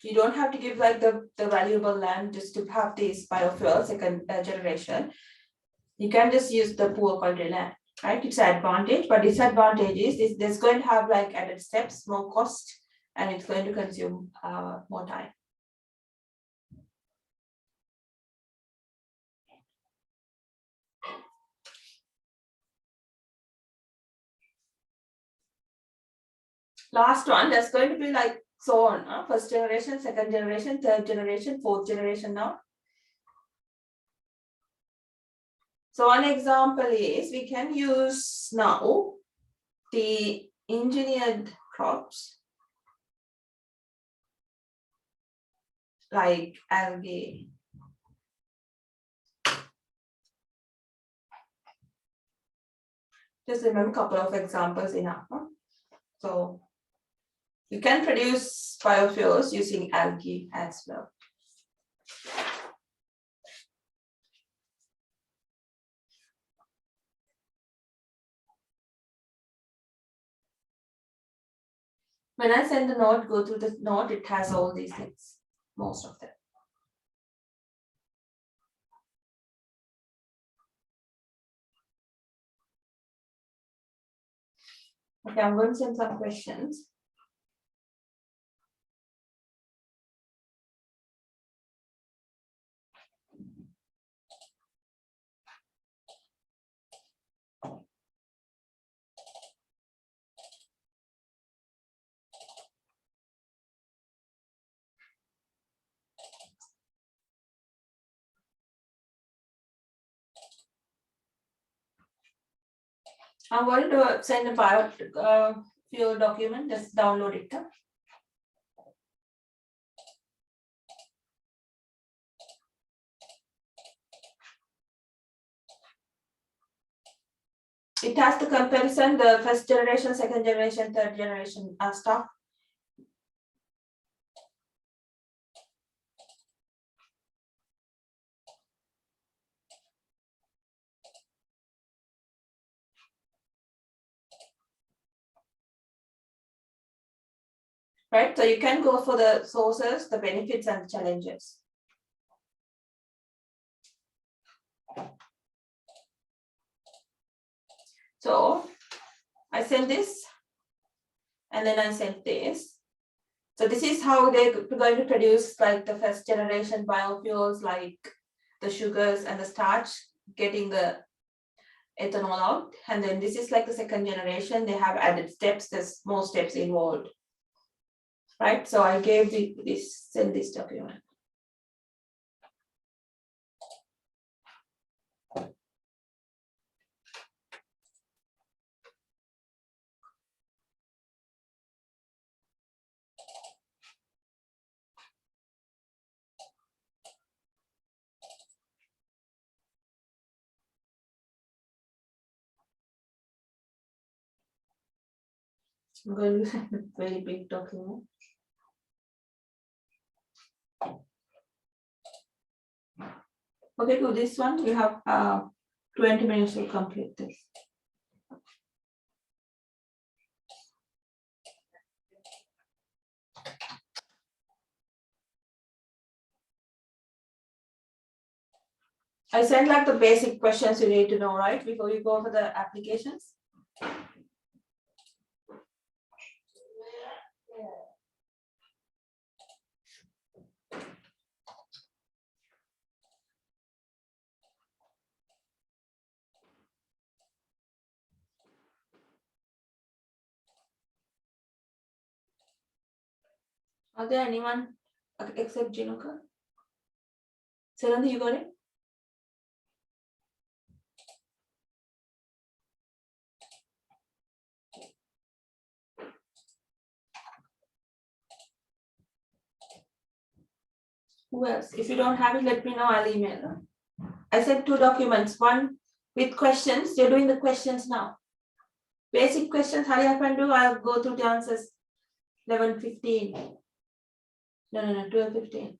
You don't have to give like the valuable land just to have these biofuels second generation. You can just use the poor quality land, right? It's an advantage, but disadvantage is there's going to have like added steps, more cost, and it's going to consume more time. Last one, there's going to be like so on, first generation, second generation, third generation, fourth generation now. So one example is we can use now the engineered crops like algae. Just remember a couple of examples enough. So you can produce biofuels using algae as well. When I send the note, go through the note, it has all these things, most of them. Okay, I'm going to send some questions. I'm going to send a biofuel document, just download it. it has the comparison, the first generation, second generation, third generation stuff. Right, so you can go for the sources, the benefits and the challenges. So I sent this, and then I sent this. So this is how they're going to produce like the first generation biofuels, like the sugars and the starch, getting the ethanol out. And then this is like the second generation, they have added steps, there's more steps involved. Right, so I gave send this document. I'm going to send a very big document. Okay, to this one, you have 20 minutes to complete this. I sent like the basic questions you need to know, right, before you go for the applications. Are there anyone except Jinuka? Selandi, you got it? Who else? If you don't have it, let me know, I'll email. I sent 2 documents, one with questions, you're doing the questions now. Basic questions, hurry up and do, I'll go through the answers 11:15. No, 12:15.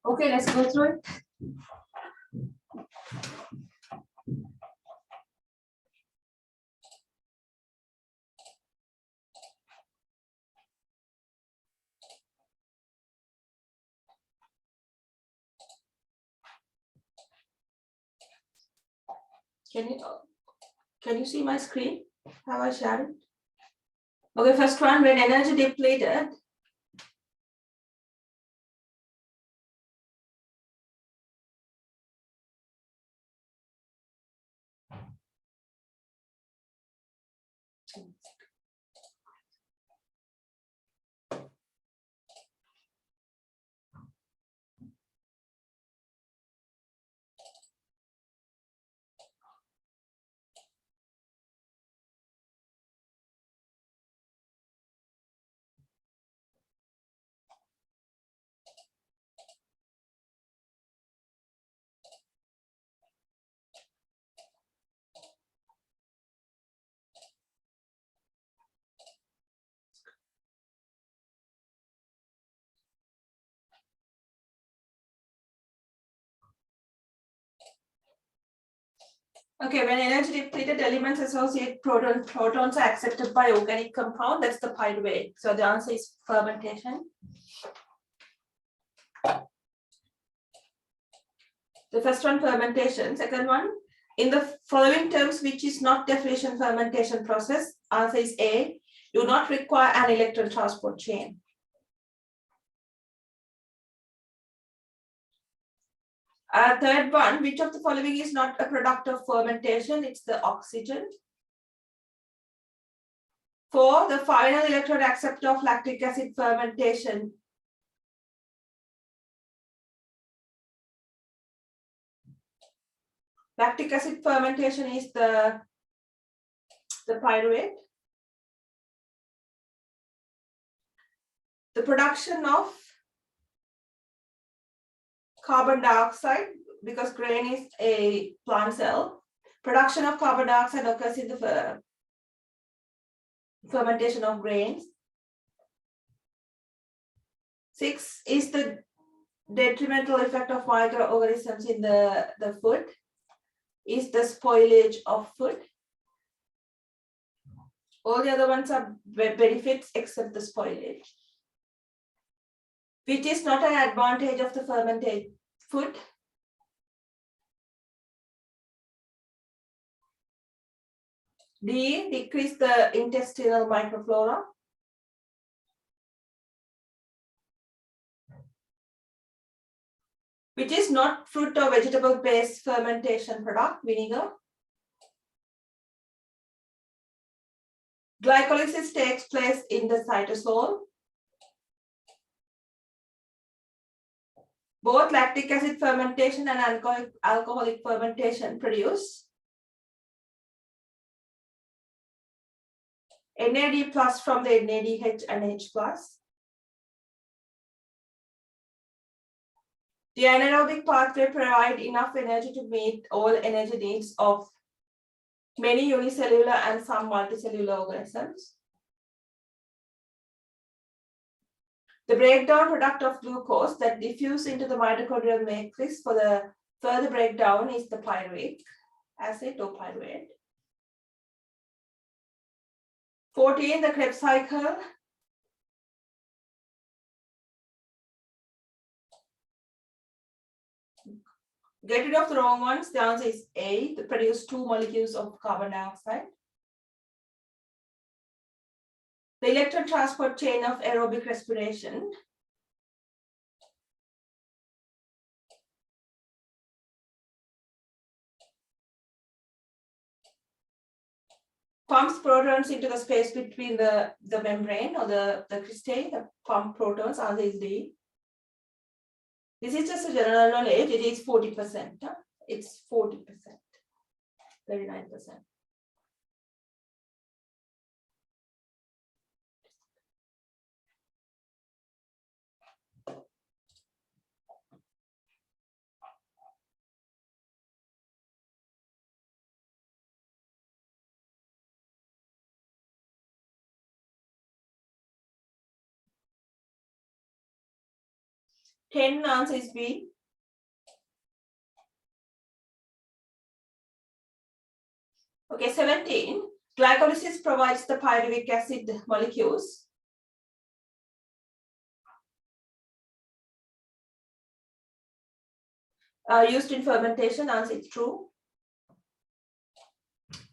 Okay, let's go through it. Can you see my screen? Have I shared it? Okay, first one, when energy depleted, okay, when energy depleted elements associate protons are accepted by organic compound, that's the pyruvate. So the answer is fermentation. The first one, fermentation. Second one, in the following terms, which is not diffusion fermentation process, answer is A, do not require an electron transport chain. Third one, which of the following is not a product of fermentation? It's the oxygen. 4, the final electron acceptor of lactic acid fermentation. Lactic acid fermentation is the pyruvate. The production of carbon dioxide, because grain is a plant cell, production of carbon dioxide occurs in the fermentation of grains. 6 is the detrimental effect of microorganisms in the food, is the spoilage of food. All the other ones are benefits except the spoilage. Which is not an advantage of the fermented food. D, decrease the intestinal microflora. Which is not fruit or vegetable based fermentation product, vinegar. Glycolysis takes place in the cytosol. Both lactic acid fermentation and alcoholic fermentation produce NAD plus from the NADH and H plus. The anaerobic pathway provides enough energy to meet all energy needs of many unicellular and some multicellular organisms. The breakdown product of glucose that diffuse into the mitochondrial matrix for the further breakdown is the pyruvic acid or pyruvate. 14, the Krebs cycle. Get rid of the wrong ones. The answer is A, to produce 2 molecules of carbon dioxide. The electron transport chain of aerobic respiration. Pumps protons into the space between the membrane or the cristae, the pump protons, answer is D. This is just a general knowledge, it is 40%. It's 40%, 39%. 10 answer is B. Okay, 17. Glycolysis provides the pyruvic acid molecules. Used in fermentation, answer is true.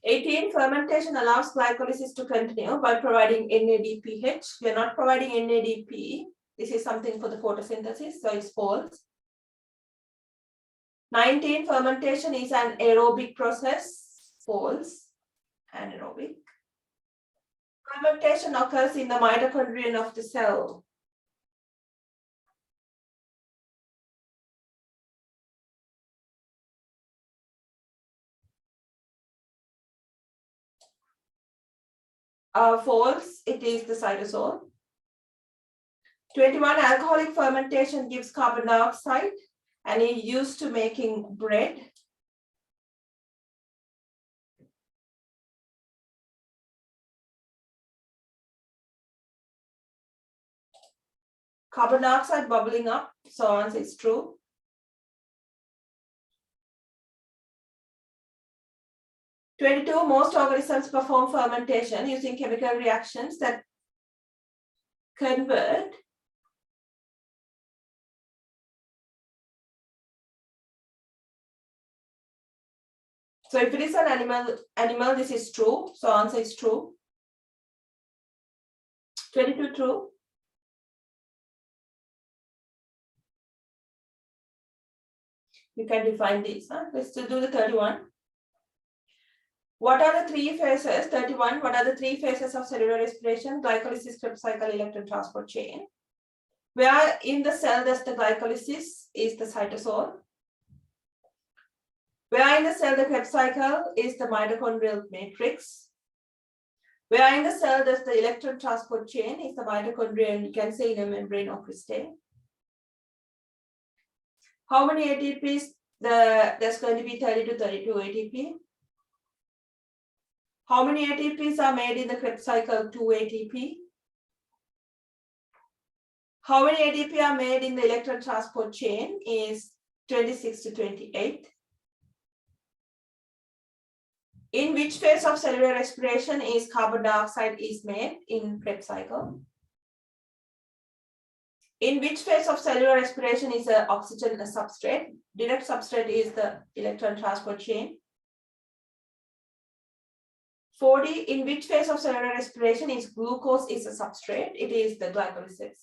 18. Fermentation allows glycolysis to continue by providing NADPH. We are not providing NADP. This is something for the photosynthesis, so it's false. 19. Fermentation is an aerobic process. False. Anaerobic. Fermentation occurs in the mitochondrion of the cell. False, it is the cytosol. 21. Alcoholic fermentation gives carbon dioxide and is used to making bread. Carbon dioxide bubbling up, so answer is true. 22. Most organisms perform fermentation using chemical reactions that convert so if it is an animal, this is true, so answer is true. 22 true. You can define these. Let's do the 31. What are the three phases? 31. What are the three phases of cellular respiration? Glycolysis, Krebs cycle, electron transport chain. Where in the cell does the glycolysis is the cytosol. Where in the cell the Krebs cycle is the mitochondrial matrix. Where in the cell does the electron transport chain is the mitochondria, and you can say in a membrane or crystal. How many ATPs? There's going to be 30 to 32 ATP. How many ATPs are made in the Krebs cycle? 2 ATP. How many ATP are made in the electron transport chain is 26 to 28. In which phase of cellular respiration is carbon dioxide is made in Krebs cycle? In which phase of cellular respiration is oxygen a substrate? Direct substrate is the electron transport chain. 40. In which phase of cellular respiration is glucose is a substrate? It is the glycolysis.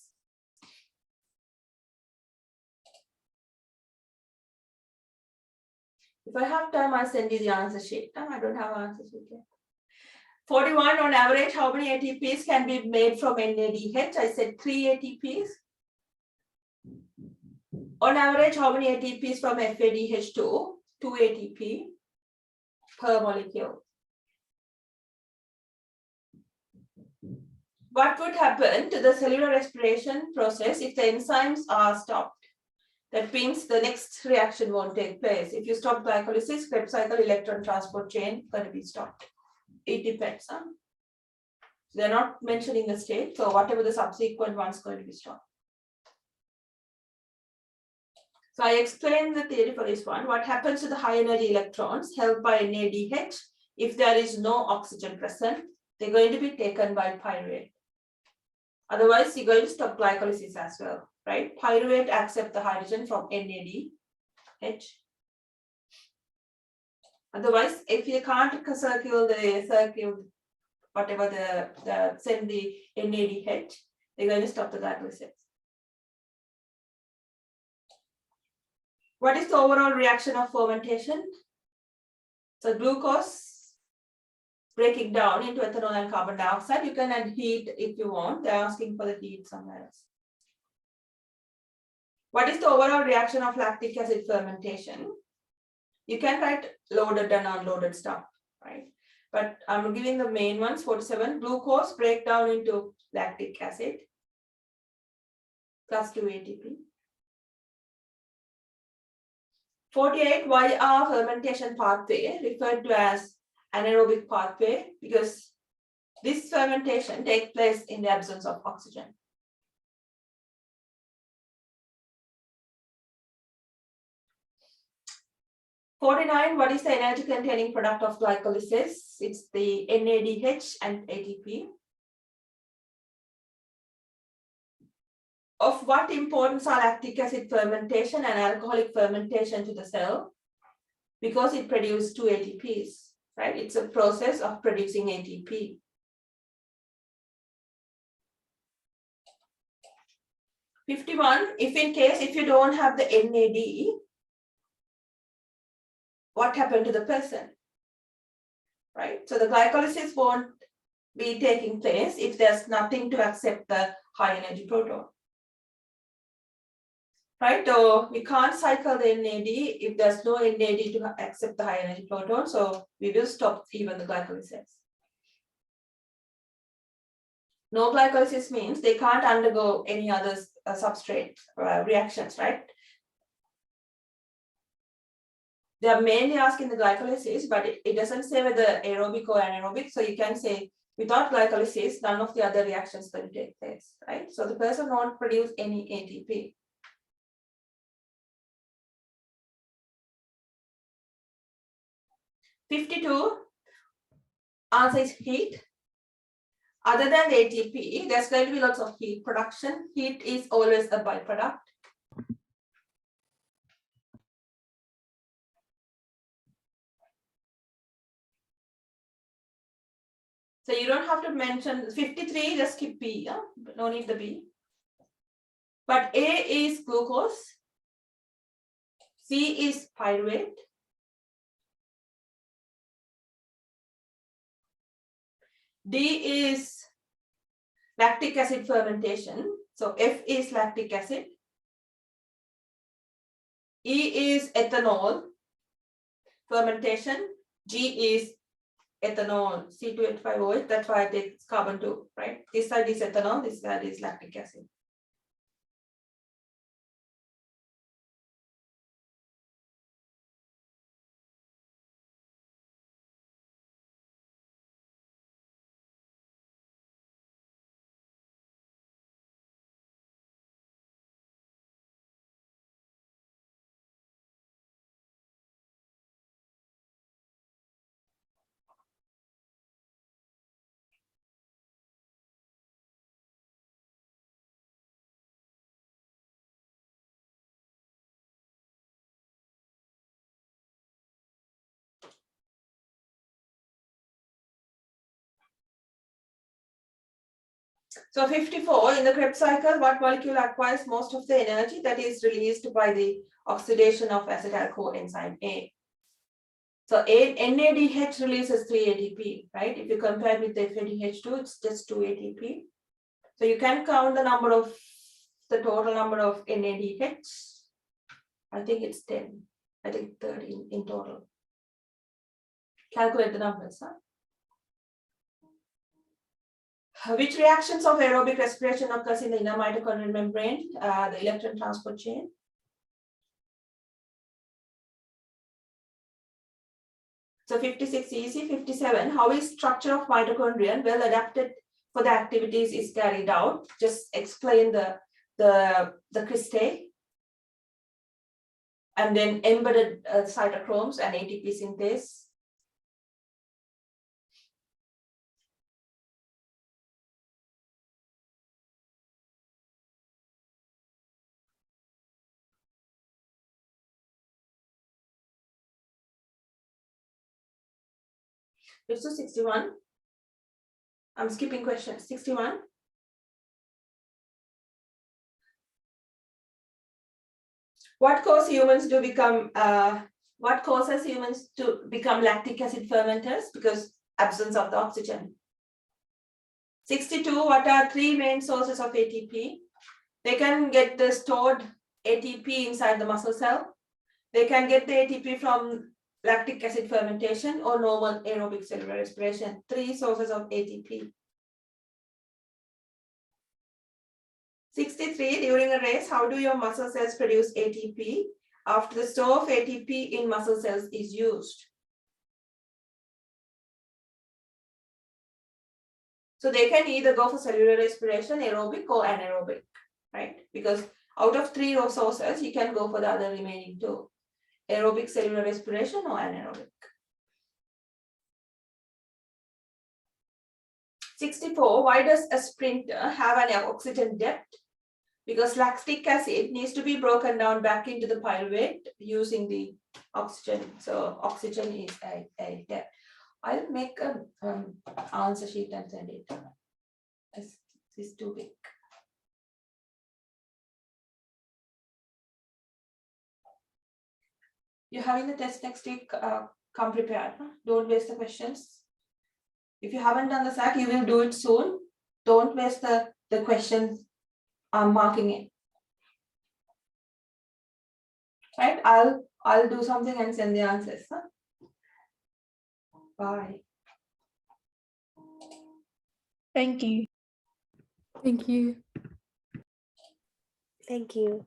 If I have time, I'll send you the answer sheet. No, I don't have an answer sheet yet. 41. On average, how many ATPs can be made from NADH? I said 3 ATPs. On average, how many ATPs from FADH2? 2 ATP per molecule. What would happen to the cellular respiration process if the enzymes are stopped? That means the next reaction won't take place. If you stop glycolysis, Krebs cycle, electron transport chain going to be stopped. It depends. They're not mentioning the state, so whatever the subsequent one's going to be stopped. So I explained the theory for this one. What happens to the high energy electrons held by NADH if there is no oxygen present? They're going to be taken by pyruvate. Otherwise, you're going to stop glycolysis as well, right? Pyruvate accepts the hydrogen from NADH. Otherwise, if you can't circle whatever send the NADH, they're going to stop the glycolysis. What is the overall reaction of fermentation? So glucose breaking down into ethanol and carbon dioxide. You can add heat if you want. They're asking for the heat somewhere else. What is the overall reaction of lactic acid fermentation? You can write loaded and unloaded stuff, right? But I'm giving the main ones. 47, glucose break down into lactic acid plus 2 ATP. 48, why are fermentation pathway referred to as anaerobic pathway? Because this fermentation takes place in the absence of oxygen. 49, what is the energy containing product of glycolysis? It's the NADH and ATP. Of what importance are lactic acid fermentation and alcoholic fermentation to the cell? Because it produces 2 ATPs, right? It's a process of producing ATP. If you don't have the NAD, what happened to the person, right? So the glycolysis won't be taking place if there's nothing to accept the high energy proton, right? So we can't cycle the NAD if there's no NAD to accept the high energy proton, so we will stop even the glycolysis. No glycolysis means they can't undergo any other substrate reactions, right? They are mainly asking the glycolysis, but it doesn't say whether aerobic or anaerobic. So you can say without glycolysis, none of the other reactions will take place, right? So the person won't produce any ATP. (52) answer is heat. Other than the ATP, there's going to be lots of heat production. Heat is always a byproduct. So you don't have to mention 53, just skip B, yeah? No need the B. But A is glucose, C is pyruvate, D is lactic acid fermentation. So F is lactic acid. E is ethanol fermentation. G is ethanol, C2H5OH. That's why it's carbon 2, right? This side is ethanol, this side is lactic acid. So 54, in the Krebs cycle, what molecule acquires most of the energy that is released by the oxidation of acetyl coenzyme A? So NADH releases 3 ATP, right? If you compare with the FADH2, it's just 2 ATP. So you can count the total number of NADH. I think it's 10. I think 13 in total. Calculate the numbers, huh? Which reactions of aerobic respiration occurs in the inner mitochondrial membrane, the electron transport chain? So 56 easy. 57, how is structure of mitochondria well adapted for the activities is carried out? Just explain the cristae. And then embedded cytochromes and ATP synthase. Let's do 61. I'm skipping questions. 61. What causes humans to become lactic acid fermenters? Because absence of the oxygen. 62, what are 3 main sources of ATP? They can get the stored ATP inside the muscle cell. They can get the ATP from lactic acid fermentation or normal aerobic cellular respiration. 3 sources of ATP. 63, during a race, how do your muscle cells produce ATP after the store of ATP in muscle cells is used? So they can either go for cellular respiration, aerobic or anaerobic, right? Because out of 3 sources, you can go for the other remaining 2. aerobic cellular respiration or anaerobic. 64, why does a sprinter have an oxygen debt? Because lactic acid needs to be broken down back into the pyruvate using the oxygen. So oxygen is a debt. I'll make an answer sheet and send it. It's too big. You're having the test next week, come prepared. Huh? Don't waste the questions. If you haven't done the SAC, you will do it soon. Don't waste the questions. I'm marking it. Right? I'll do something and send the answers. Huh? Bye. Thank you. Thank you. Thank you.